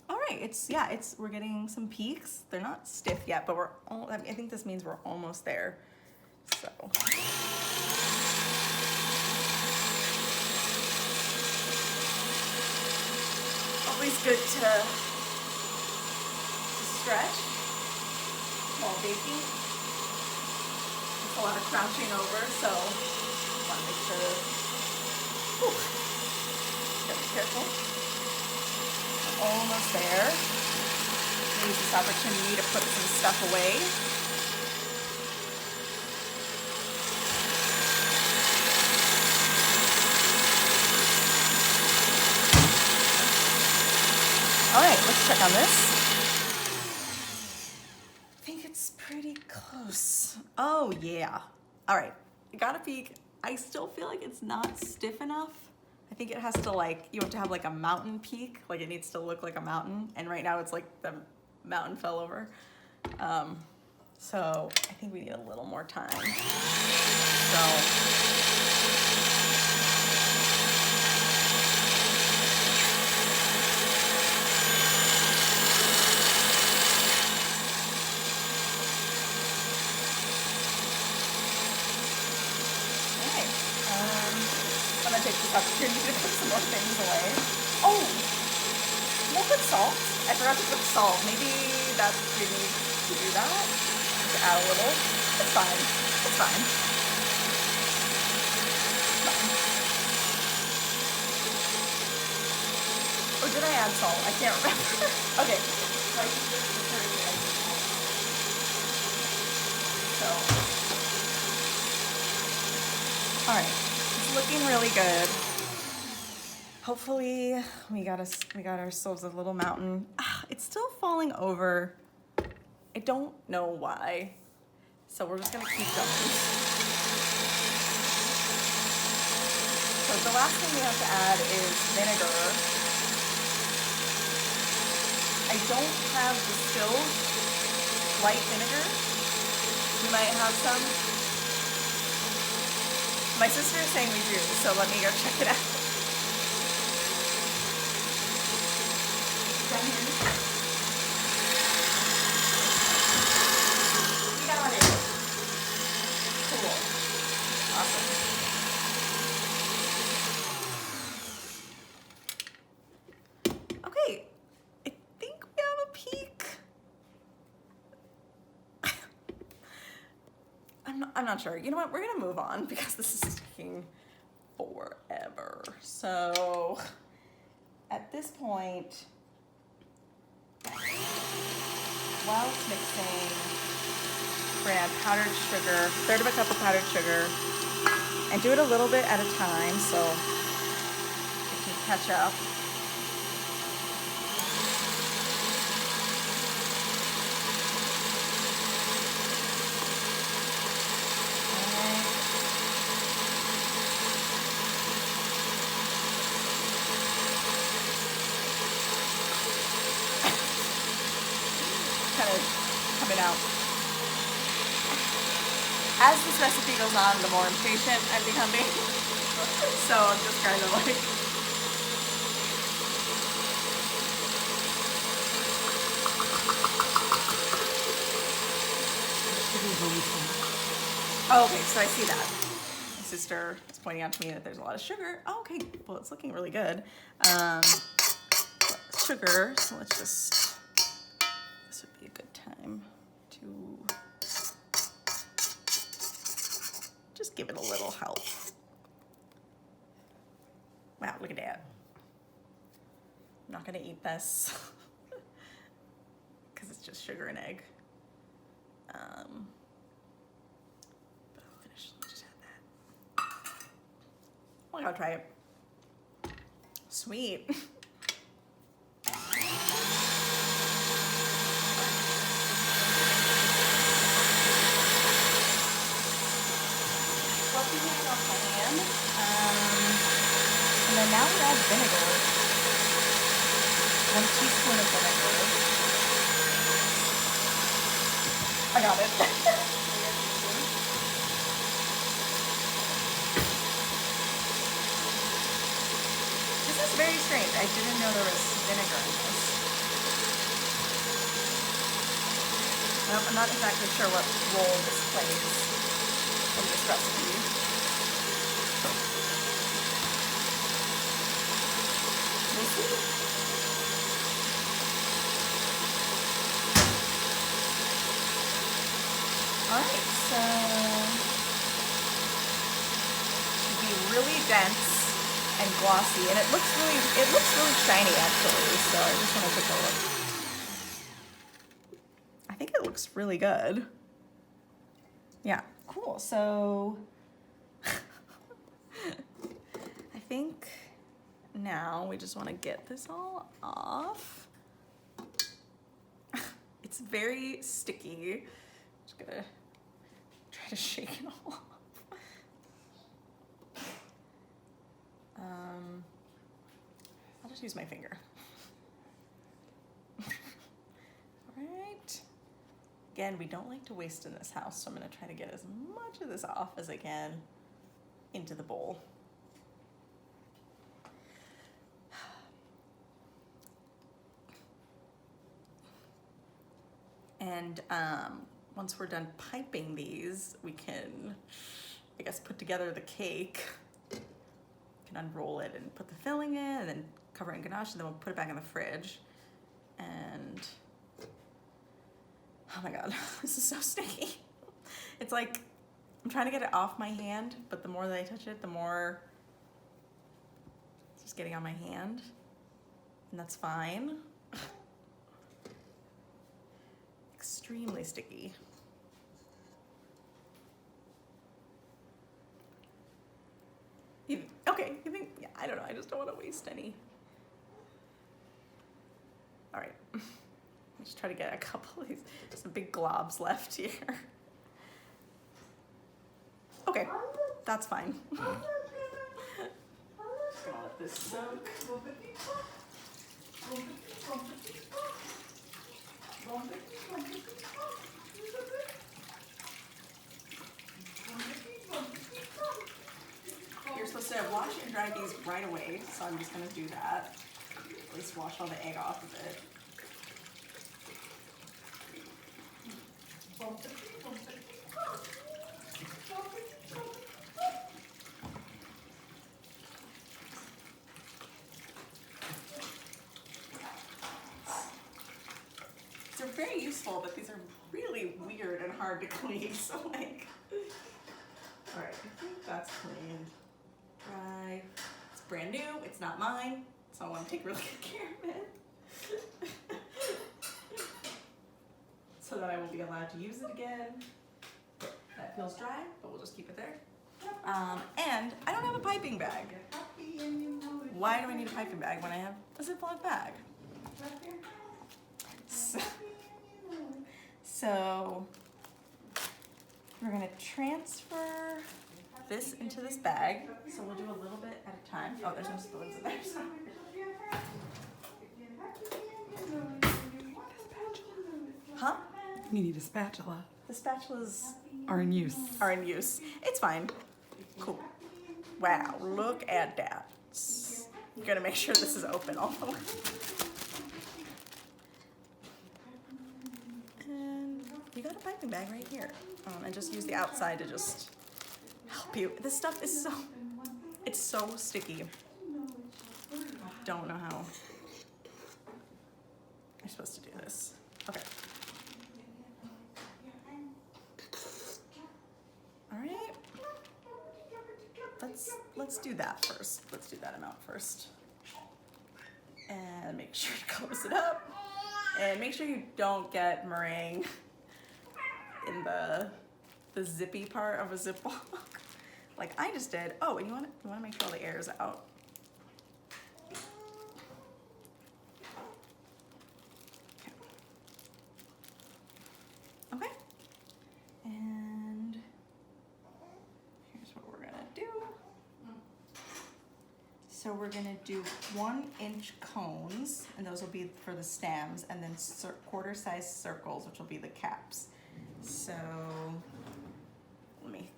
[SPEAKER 2] All right, we're getting some peaks. They're not stiff yet, but I think this means we're almost there. So. Always good to stretch while baking. a lot of crouching over, so want to make sure. Whew. Gotta be careful. We're almost there. Use this opportunity to put some stuff away. All right, let's check on this. I think it's pretty close. Oh yeah. All right, I got a peek. I still feel like it's not stiff enough. I think it has to you have to have like a mountain peak, like it needs to look like a mountain. And right now it's like the mountain fell over. So I think we need a little more time. So. I'm gonna take this opportunity to put some more things away. Oh, we'll put salt. I forgot to put salt. Maybe that's we need to do that. To add a little. It's fine. It's fine. It's fine. Or did I add salt? I can't remember. Okay. So. All right. Looking really good. Hopefully we got ourselves a little mountain. It's still falling over. I don't know why. So we're just gonna keep going. So the last thing we have to add is vinegar. I don't have distilled light vinegar. You might have some. My sister is saying we do, so let me go check it out. We got it. Cool. Awesome. Okay, I think we have a peak. I'm not sure. You know what? We're gonna move on because this is taking forever. So at this point, while it's mixing, we're gonna add powdered sugar, 1/3 of a cup of powdered sugar, and do it a little bit at a time so it can catch up. Coming out. As this recipe goes on, the more impatient I'm becoming. So I'm just kind of like. Oh, okay, so I see that. My sister is pointing out to me that there's a lot of sugar. Oh, okay, well, it's looking really good. Sugar, so let's just. This would be a good time to just give it a little help. Wow, look at that. I'm not gonna eat this because it's just sugar and egg. But I'll finish, just add that. Well, I'll try it. Sweet. And then now we add vinegar. 1 teaspoon of vinegar. I got it. This is very strange. I didn't know there was vinegar in this. Well, I'm not exactly sure what role this plays in this recipe. All right, so dense and glossy, and it looks really shiny actually. So I just want to take a look. I think it looks really good. Yeah, cool. So I think now we just want to get this all off. It's very sticky. Just gonna try to shake it all off. I'll just use my finger. All right. Again, we don't like to waste in this house, so I'm gonna try to get as much of this off as I can into the bowl. And once we're done piping these, we can, I guess, put together the cake. We can unroll it and put the filling in, and then cover it in ganache, and then we'll put it back in the fridge. And oh my God, this is so sticky. It's like, I'm trying to get it off my hand, but the more that I touch it, the more it's just getting on my hand, and that's fine. Extremely sticky. Okay, you think, yeah, I don't know, I just don't want to waste any. All right, let's try to get a couple of these, some big globs left here. Okay, that's fine. Just gonna let this soak. You're supposed to wash and dry these right away, so I'm just gonna do that. At least wash all the egg off of it. They're very useful, but these are really weird and hard to clean, so like, all right, I think that's cleaned. Dry. It's brand new, it's not mine, so I want to take really good care of it. So that I will be allowed to use it again. That feels dry, but we'll just keep it there. And I don't have a piping bag. Why do I need a piping bag when I have a Ziploc bag? So we're gonna transfer this into this bag. So we'll do a little bit at a time. Oh, there's no spoons in there. Sorry. Huh?
[SPEAKER 1] You need a spatula.
[SPEAKER 2] The spatulas
[SPEAKER 1] Are in use.
[SPEAKER 2] are in use. It's fine. Cool. Wow, look at that. I'm gonna make sure this is open all the way. And you got a piping bag right here. And just use the outside to just help you. This stuff is so, it's so sticky. I don't know how you're supposed to do this. Okay. All right. Let's do that first. Let's do that amount first. And make sure to close it up. And make sure you don't get meringue in the zippy part of a Ziploc, like I just did. Oh, and you want to make sure all the air is out. Okay. And here's what we're gonna do. So we're gonna do 1-inch cones, and those will be for the stems, and then quarter-sized circles, which will be the caps. So let me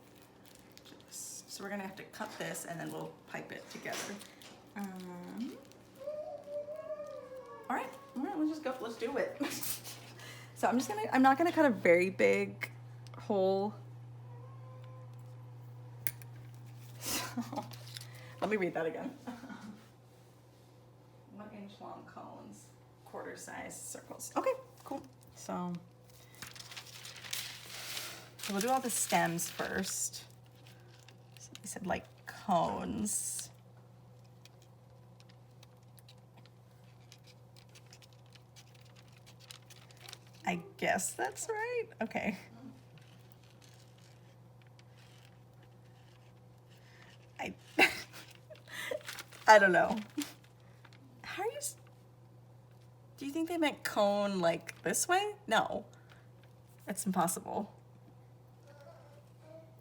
[SPEAKER 2] do this. So we're gonna have to cut this, and then we'll pipe it together. All right, let's just go. Let's do it. So I'm not gonna cut a very big hole. So, let me read that again. 1-inch long cones, quarter-sized circles. Okay, cool. So we'll do all the stems first. So we said like cones. I guess that's right. Okay. I I don't know. How are you? Do you think they meant cone like this way? No, that's impossible.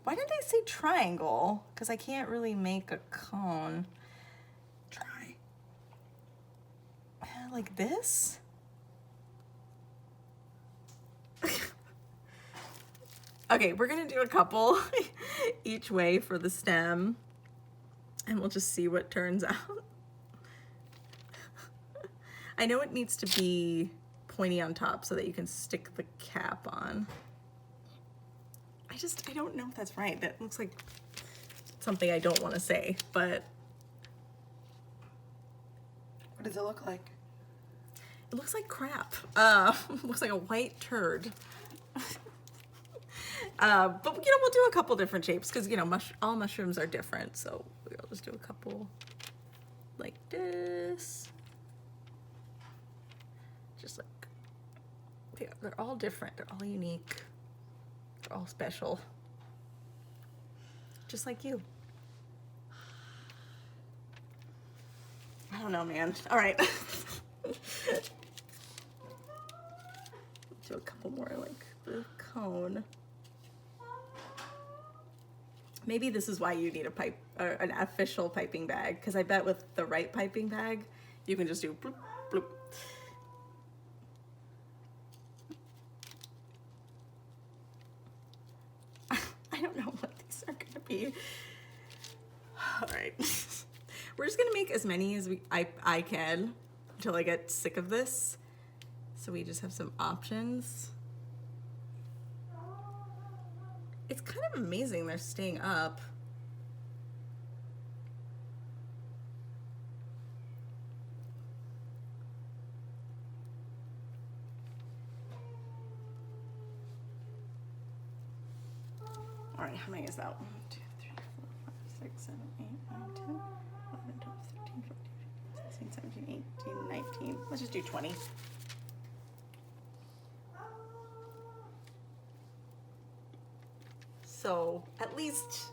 [SPEAKER 2] Why did they say triangle? Because I can't really make a cone. Try. Like this? Okay, we're gonna do a couple each way for the stem, and we'll just see what turns out. I know it needs to be pointy on top so that you can stick the cap on. I don't know if that's right. That looks like something I don't want to say, but
[SPEAKER 1] What does it look like?
[SPEAKER 2] it looks like crap. Looks like a white turd. But we'll do a couple different shapes because all mushrooms are different. So we'll just do a couple like this. Just like, yeah, they're all different. They're all unique. They're all special. Just like you. I don't know, man. All right. Do a couple more like the cone. Maybe this is why you need a pipe or an official piping bag, because I bet with the right piping bag, you can just do bloop, bloop. I don't know what these are gonna be. All right, we're just gonna make as many as I can until I get sick of this. So we just have some options. It's kind of amazing they're staying up. All right, how many is that? 1, 2, 3, 4, 5, 6, 7, 8, 9, 10, 11, 12, 13, 14, 15, 16, 17, 18, 19. Let's just do 20. So at least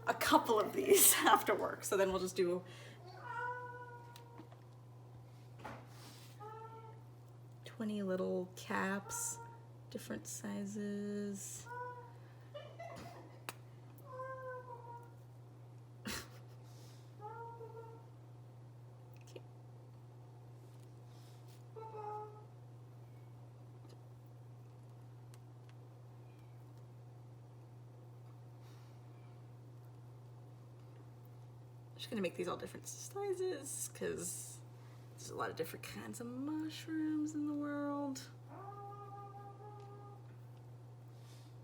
[SPEAKER 2] a couple of these have to work. So then we'll just do 20 little caps, different sizes. Just gonna make these all different sizes because there's a lot of different kinds of mushrooms in the world.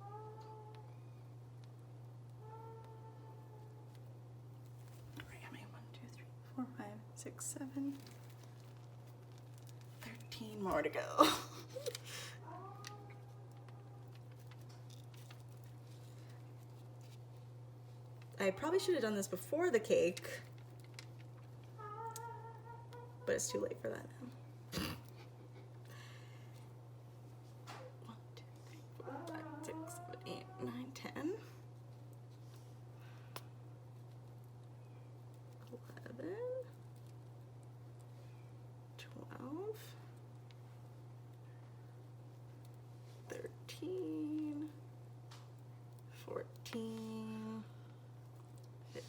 [SPEAKER 2] All right, how many? 1, 2, 3, 4, 5, 6, 7, 13 more to go. I probably should have done this before the cake, but it's too late for that now. 1, 2, 3, 4, 5, 6, 7, 8, 9, 10, 11, 12, 13, 14, 15,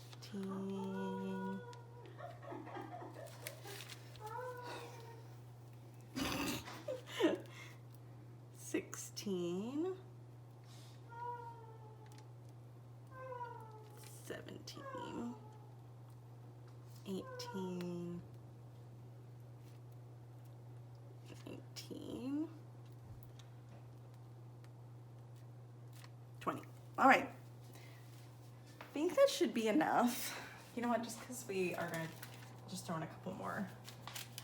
[SPEAKER 2] 16, 17, 18, 19, 20. All right. I think that should be enough. You know what, just because we are gonna just throw in a couple more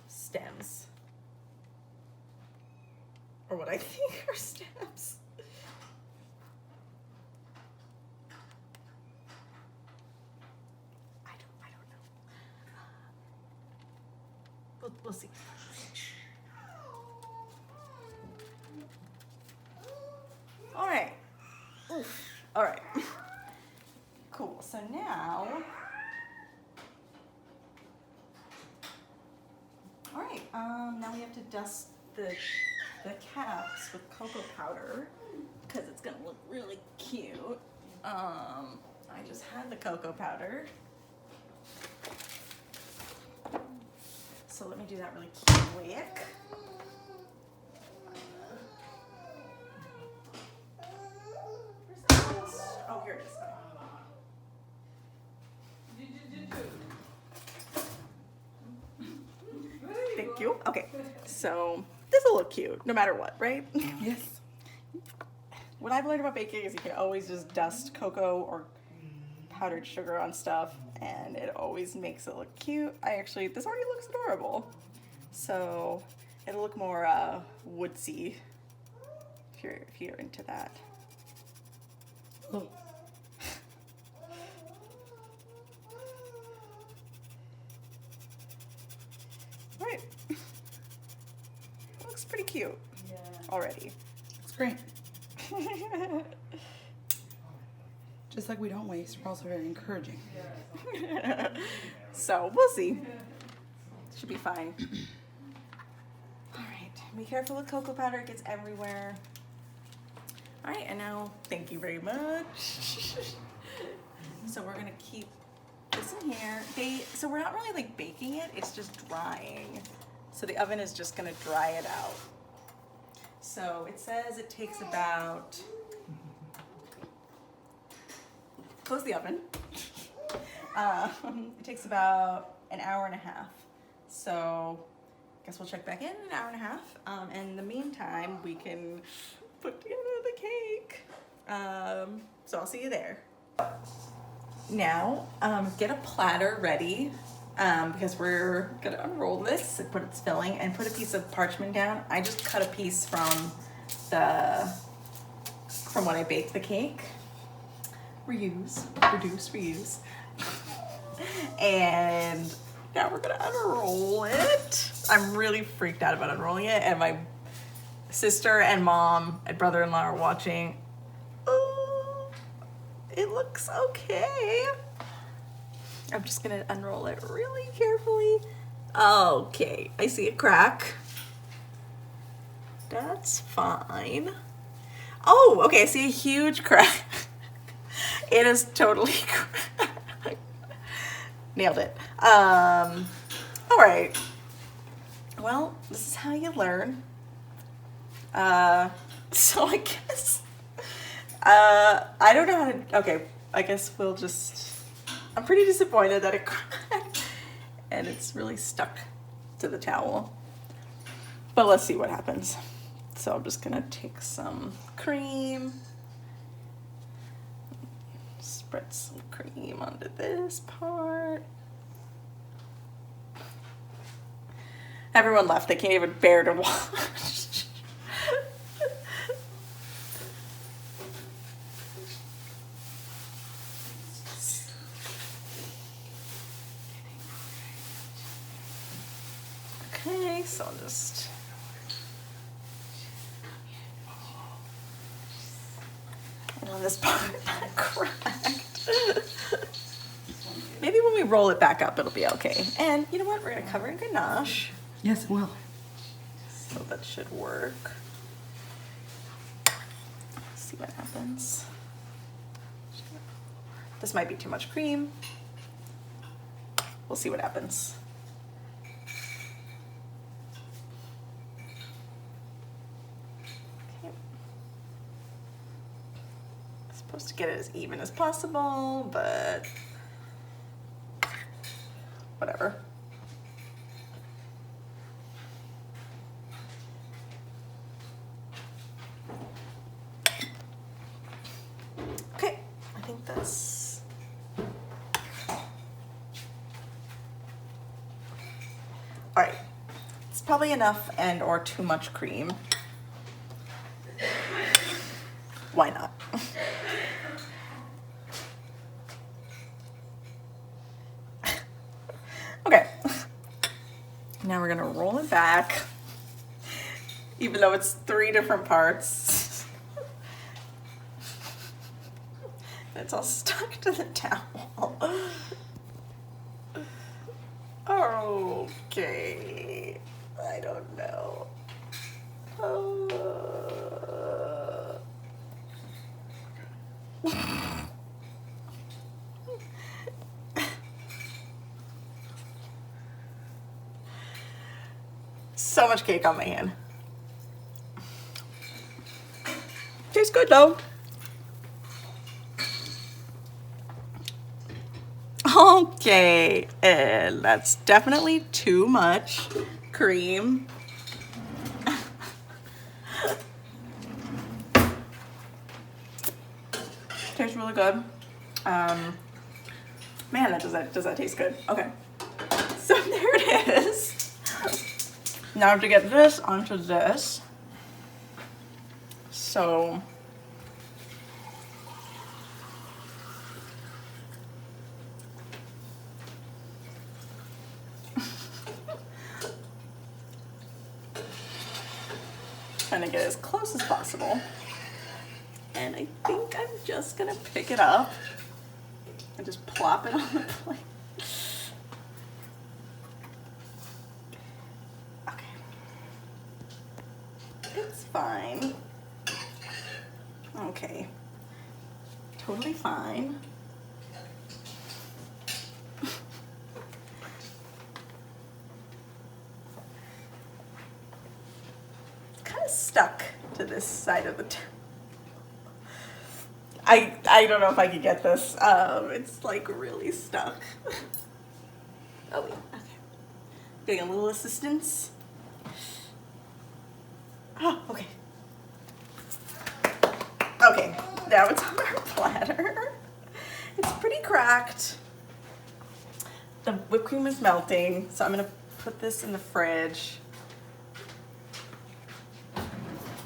[SPEAKER 2] stems. Or what I think are stems. we'll see. All right. Oof. All right. Cool. So now, all right. Now we have to dust the caps with cocoa powder because it's gonna look really cute. I just had the cocoa powder. So let me do that really quick. Oh, here it is. Thank you. Okay, so this will look cute no matter what, right?
[SPEAKER 1] Yes.
[SPEAKER 2] What I've learned about baking is you can always just dust cocoa or powdered sugar on stuff and it always makes it look cute. This already looks adorable. So it'll look more woodsy if you're into that.
[SPEAKER 1] Oh.
[SPEAKER 2] Right. Looks pretty cute already.
[SPEAKER 1] Looks great. Just like we don't waste, we're also very encouraging.
[SPEAKER 2] So we'll see. Should be fine. All right, be careful with cocoa powder, it gets everywhere. All right, and now, thank you very much. So we're gonna keep this in here. So we're not really like baking it, it's just drying. So the oven is just gonna dry it out. So it says it takes about, close the oven. It takes about an hour and a half. So I guess we'll check back in an hour and a half. In the meantime, we can put together the cake. So I'll see you there. Now, get a platter ready because we're gonna unroll this and put its filling and put a piece of parchment down. I just cut a piece from when I baked the cake. Reuse, reduce, reuse. And now we're gonna unroll it. I'm really freaked out about unrolling it, and my sister and mom and brother-in-law are watching. Oh, it looks okay. I'm just gonna unroll it really carefully. Okay, I see a crack. That's fine. Oh, okay, I see a huge crack. It is totally cracked. Nailed it. All right. Well, this is how you learn. So I guess, I don't know how to, okay, I guess we'll just, I'm pretty disappointed that it cracked and it's really stuck to the towel, but let's see what happens. So I'm just gonna take some cream, spread some cream onto this part. Everyone left, they can't even bear to watch. Okay, so I'll just and on this part that cracked. Maybe when we roll it back up it'll be okay. And you know what? We're gonna cover in ganache.
[SPEAKER 1] Yes, it will.
[SPEAKER 2] So that should work. Let's see what happens. This might be too much cream. We'll see what happens. Okay. I'm supposed to get it as even as possible, but whatever. Okay, I think that's all right. It's probably enough and or too much cream. Why not? Okay. Now we're gonna roll it back, even though it's 3 different parts. It's all stuck to the towel. Okay, I don't know. So much cake on my hand. Tastes good though. Okay, and that's definitely too much cream. Tastes really good. Man, does that taste good? Okay, so there it is. Now I have to get this onto this. So trying to get as close as possible. And I think I'm just gonna pick it up and just plop it on the plate. Okay. It's fine. Okay. Totally fine. Kind of stuck to this side of the table. I don't know if I could get this. It's like really stuck. Oh wait, okay. Getting a little assistance. Oh, okay. Okay, now it's on our platter. It's pretty cracked. The whipped cream is melting, so I'm gonna put this in the fridge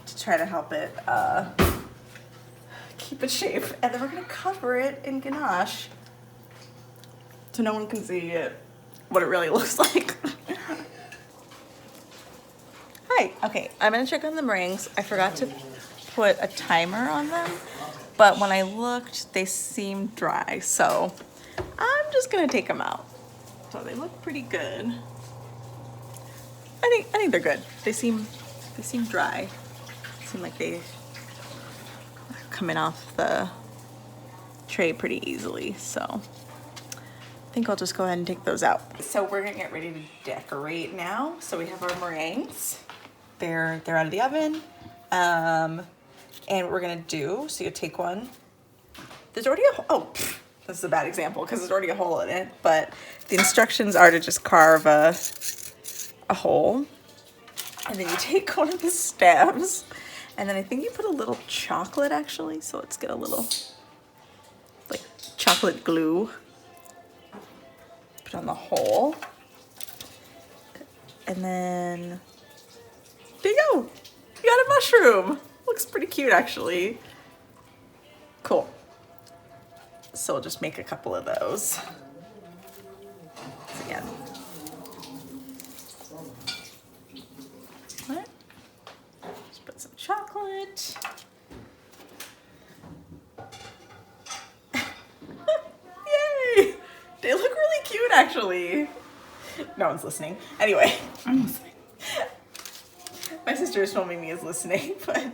[SPEAKER 2] to try to help it keep its shape, and then we're gonna cover it in ganache so no one can see it, what it really looks like. Hi, okay, I'm gonna check on the meringues. I forgot to put a timer on them, but when I looked, they seemed dry, so I'm just gonna take them out. So they look pretty good. I think they're good. They seem dry. Seem like they coming off the tray pretty easily, so I think I'll just go ahead and take those out. So we're gonna get ready to decorate now. So we have our meringues. They're out of the oven. And what we're gonna do, so you take one. There's already a hole. Oh, this is a bad example because there's already a hole in it, but the instructions are to just carve a hole, and then you take one of the stabs. And then I think you put a little chocolate actually, so let's get a little like chocolate glue. Put on the hole. And then there you go. You got a mushroom. Looks pretty cute actually. Cool. So we'll just make a couple of those. So again. What? Just put some chocolate. Yay! They look really cute actually. No one's listening. Anyway.
[SPEAKER 1] I'm listening.
[SPEAKER 2] My sister is filming me as listening, but I'm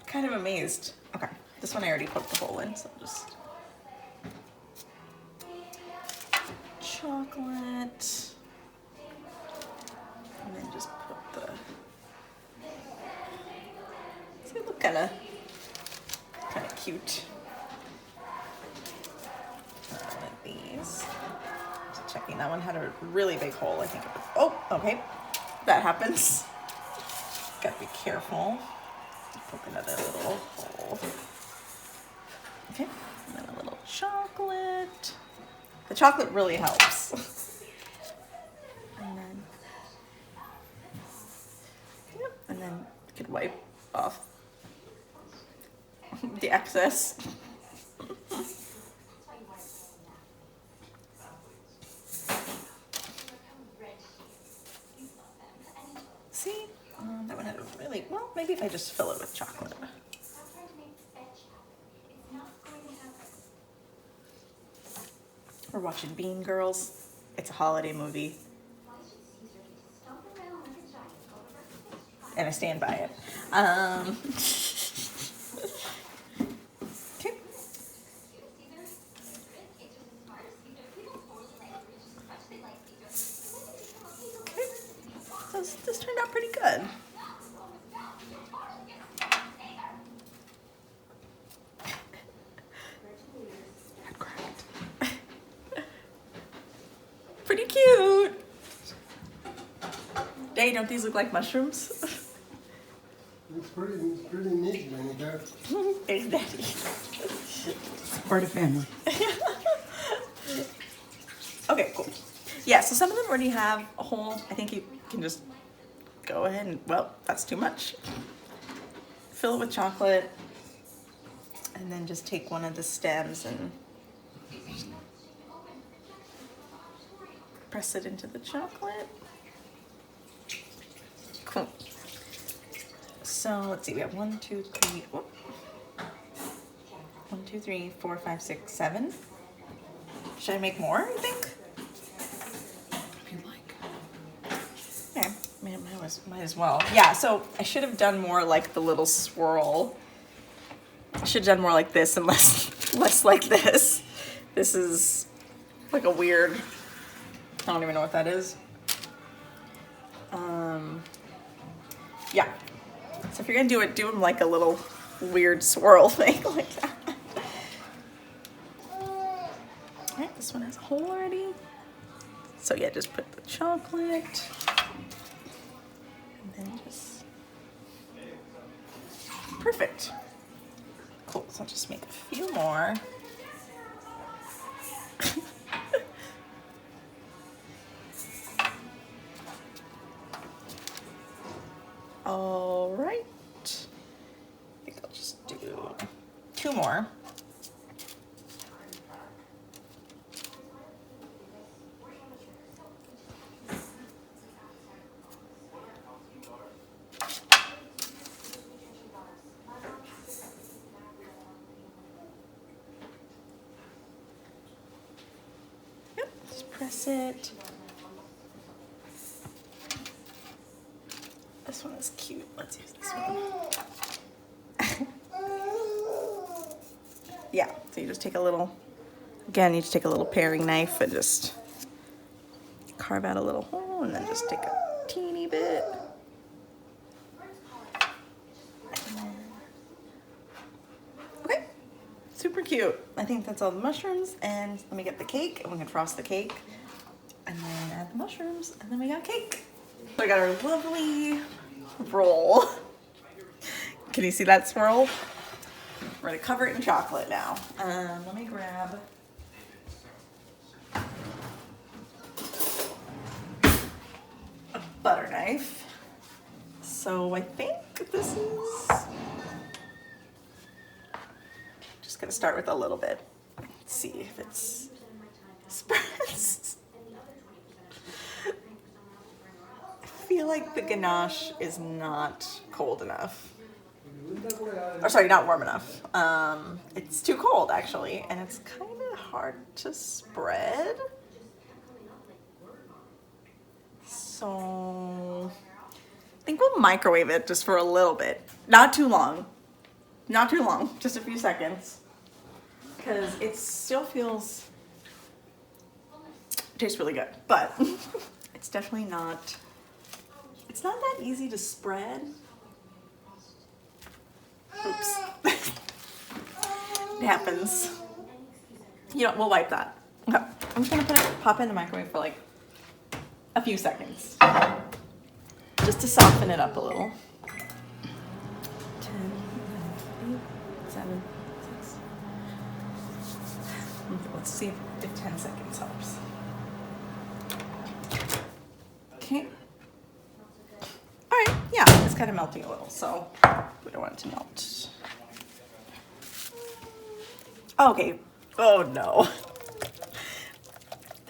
[SPEAKER 2] kind of amazed. Okay, this one I already poked the hole in, so I'll just chocolate, and then just put the. So they look kind of cute. Like these. Just checking. That one had a really big hole. I think. Oh, okay. That happens. Gotta be careful. Poke another little hole. Okay, and then a little chocolate. The chocolate really helps. And then, yep, and then you can wipe off the excess. really, well, maybe if I just fill it with chocolate. We're watching Bean Girls. It's a holiday movie. And I stand by it. Okay. Okay. So this turned out pretty good. Pretty cute. Day, don't these look like mushrooms?
[SPEAKER 4] It's pretty neat, Dayanita.
[SPEAKER 2] It's daddy.
[SPEAKER 1] Support a family.
[SPEAKER 2] Okay, cool. Yeah, so some of them already have a hole. I think you can just go ahead and, well, that's too much. Fill it with chocolate. And then just take one of the stems and press it into the chocolate. Cool. So let's see, we have 1, 2, 3, whoop. 1, 2, 3, 4, 5, 6, 7. Should I make more, you think?
[SPEAKER 1] If you like.
[SPEAKER 2] Okay, might as well. Yeah, so I should have done more like the little swirl. I should have done more like this and less like this. This is like a weird, I don't even know what that is. Yeah. So if you're gonna do it, do them like a little weird swirl thing like that. Alright, this one has a hole already. So yeah, just put the chocolate. And then just... Perfect. Cool, so I'll just make a few more. All right. I think I'll just do 2 more. Yep, just press it. This one is cute. Let's use this one. Yeah, so you just take a little, again, you just take a little paring knife and just carve out a little hole and then just take a teeny bit. Okay, super cute. I think that's all the mushrooms, and let me get the cake and we can frost the cake and then add the mushrooms and then we got cake. So I got our lovely roll. Can you see that swirl? We're gonna cover it in chocolate now. Let me grab a butter knife. So I think this is just gonna start with a little bit. Let's see if it's spreads. I feel like the ganache is not cold enough. Or sorry, not warm enough. It's too cold actually, and it's kind of hard to spread. So I think we'll microwave it just for a little bit. Not too long. Not too long, just a few seconds. Because it still feels, tastes really good, but it's definitely not, it's not that easy to spread. Oops. It happens. You know, we'll wipe that. Okay. I'm just gonna pop it in the microwave for like a few seconds. Just to soften it up a little. 10, 9, 8, 7, 6. Let's see if 10 seconds helps. Okay. Alright, yeah, it's kind of melting a little, so we don't want it to melt. Okay. Oh no.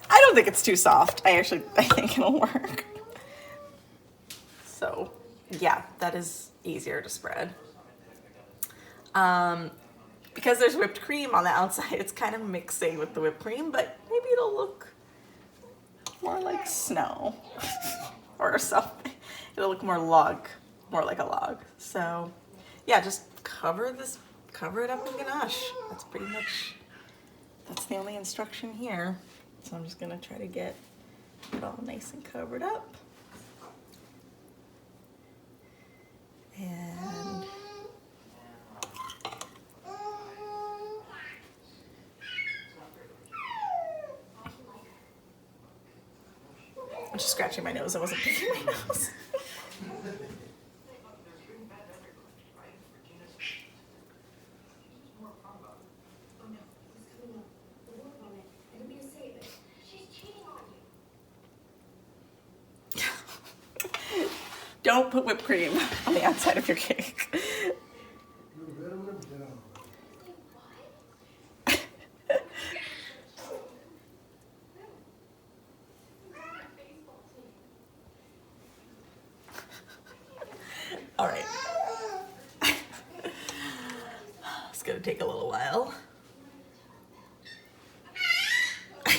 [SPEAKER 2] I don't think it's too soft. I think it'll work. So Yeah, that is easier to spread. Because there's whipped cream on the outside, it's kind of mixing with the whipped cream, but maybe it'll look more like snow or something. It'll look more like a log. So yeah, just cover it up in ganache. That's the only instruction here. So I'm just gonna try to get it all nice and covered up. And I'm just scratching my nose. I wasn't picking my nose. Don't put whipped cream on the outside of your cake. All right. It's gonna take a little while. But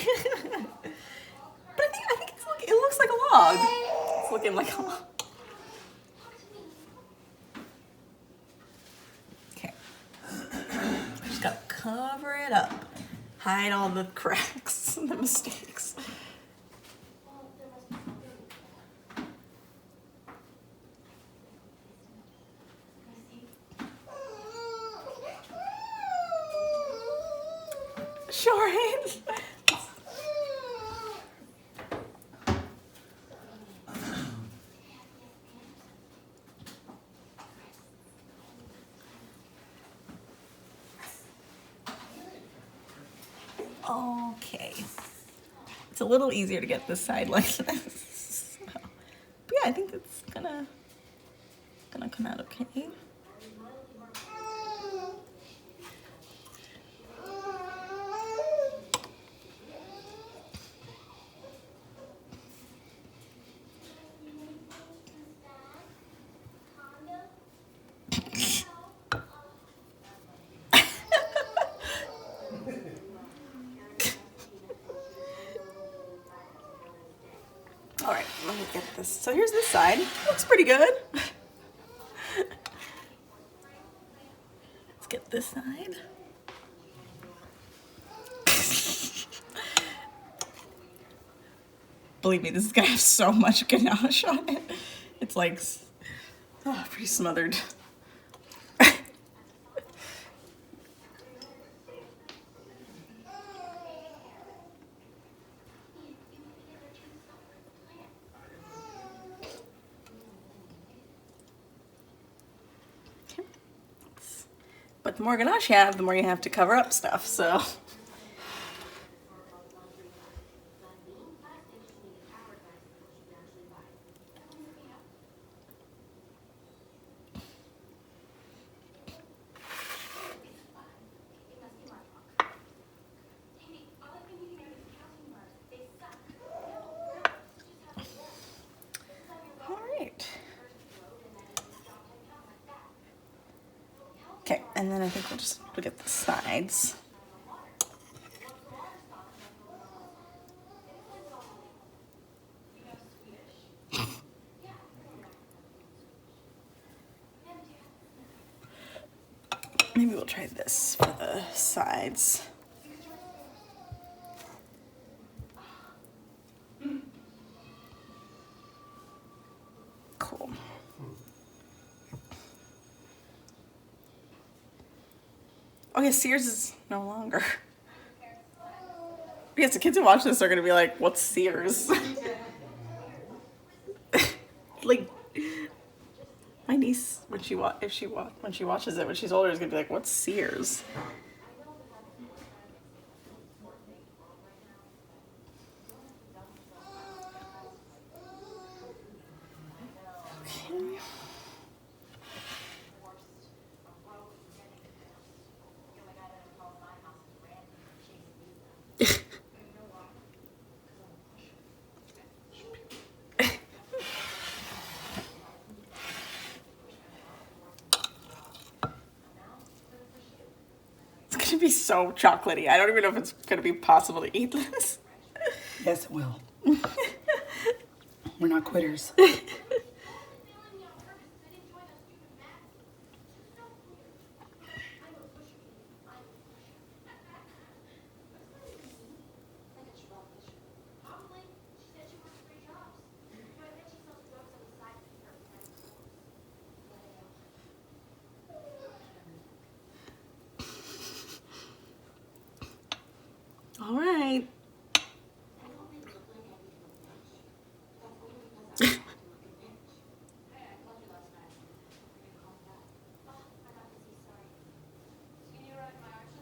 [SPEAKER 2] I think it looks like a log. It's looking like a log. Okay. Just gotta cover it up. Hide all the cracks and the mistakes. Sure is. Okay. It's a little easier to get this side like this. So, but yeah, I think it's gonna come out okay. All right, let me get this. So here's this side. Looks pretty good. Let's get this side. Believe me, this is gonna have so much ganache on it. It's like, pretty smothered. But the more ganache you have, the more you have to cover up stuff, so. All right. Okay, and then I think we'll just look at the sides. Maybe we'll try this for the sides. Cool. Oh yeah, Sears is no longer. Yes, the kids who watch this are gonna be like, "What's Sears?" Like, my niece, when she watches it when she's older, is gonna be like, "What's Sears?" be so chocolatey. I don't even know if it's gonna be possible to eat this.
[SPEAKER 1] Yes, it will. We're not quitters.
[SPEAKER 2] All right.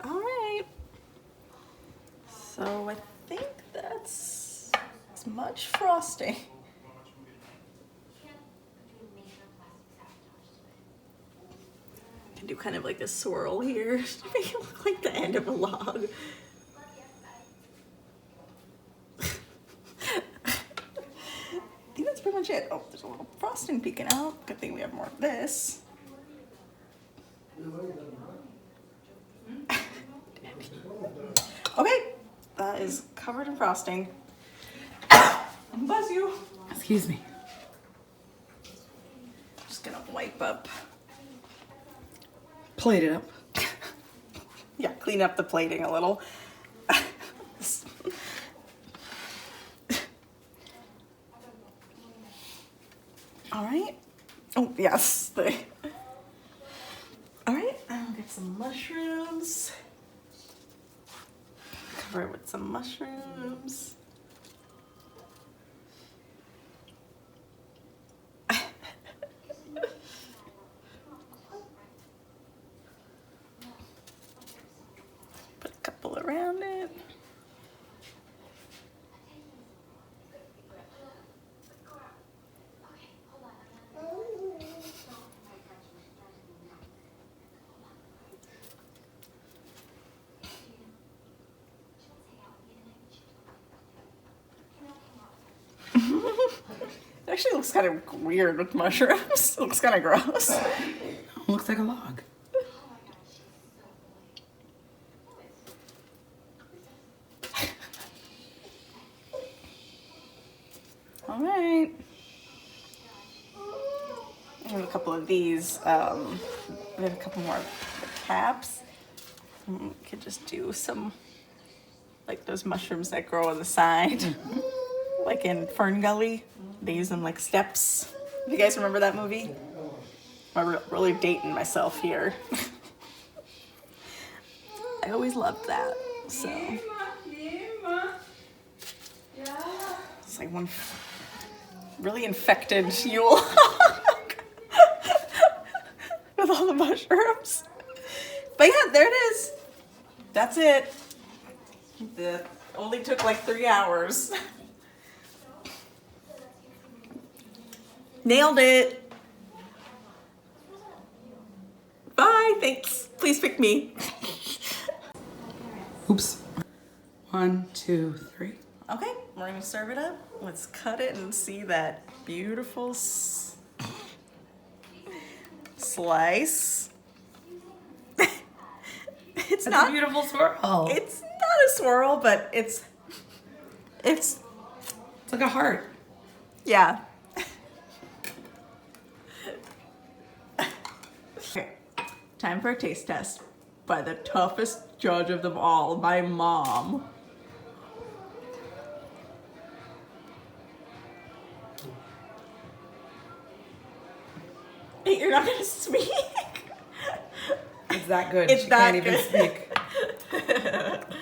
[SPEAKER 2] All right. So I think that's as much frosting. Can do kind of like a swirl here to make it look like the end of a log. I think that's pretty much it. Oh, there's a little frosting peeking out. Good thing we have more of this. Okay, that is covered in frosting. Bless you.
[SPEAKER 1] Excuse me.
[SPEAKER 2] Just gonna wipe up.
[SPEAKER 1] Plate it up.
[SPEAKER 2] Yeah, clean up the plating a little. All right. Oh, yes. All right, I'll get some mushrooms. Cover it with some mushrooms. Put a couple around it. It actually looks kind of weird with mushrooms. It looks kind of gross.
[SPEAKER 1] Looks like a log.
[SPEAKER 2] All right. I have a couple of these. We have a couple more caps. We could just do some, like those mushrooms that grow on the side, like in Fern Gully. They use them like steps. You guys remember that movie? I'm really dating myself here. I always loved that. So it's like one really infected Yule with all the mushrooms. But yeah, there it is. That's it. That only took like 3 hours. Nailed it. Bye, thanks. Please pick me.
[SPEAKER 1] Oops. 1, 2, 3.
[SPEAKER 2] Okay, we're gonna serve it up. Let's cut it and see that beautiful slice. It's
[SPEAKER 1] That's
[SPEAKER 2] not
[SPEAKER 1] a beautiful swirl.
[SPEAKER 2] It's not a swirl, but it's
[SPEAKER 1] It's like a heart.
[SPEAKER 2] yeah. Okay, time for a taste test by the toughest judge of them all, my mom. You're not gonna speak?
[SPEAKER 1] It's that good.
[SPEAKER 2] It's
[SPEAKER 1] She
[SPEAKER 2] that
[SPEAKER 1] can't even
[SPEAKER 2] good.
[SPEAKER 1] speak.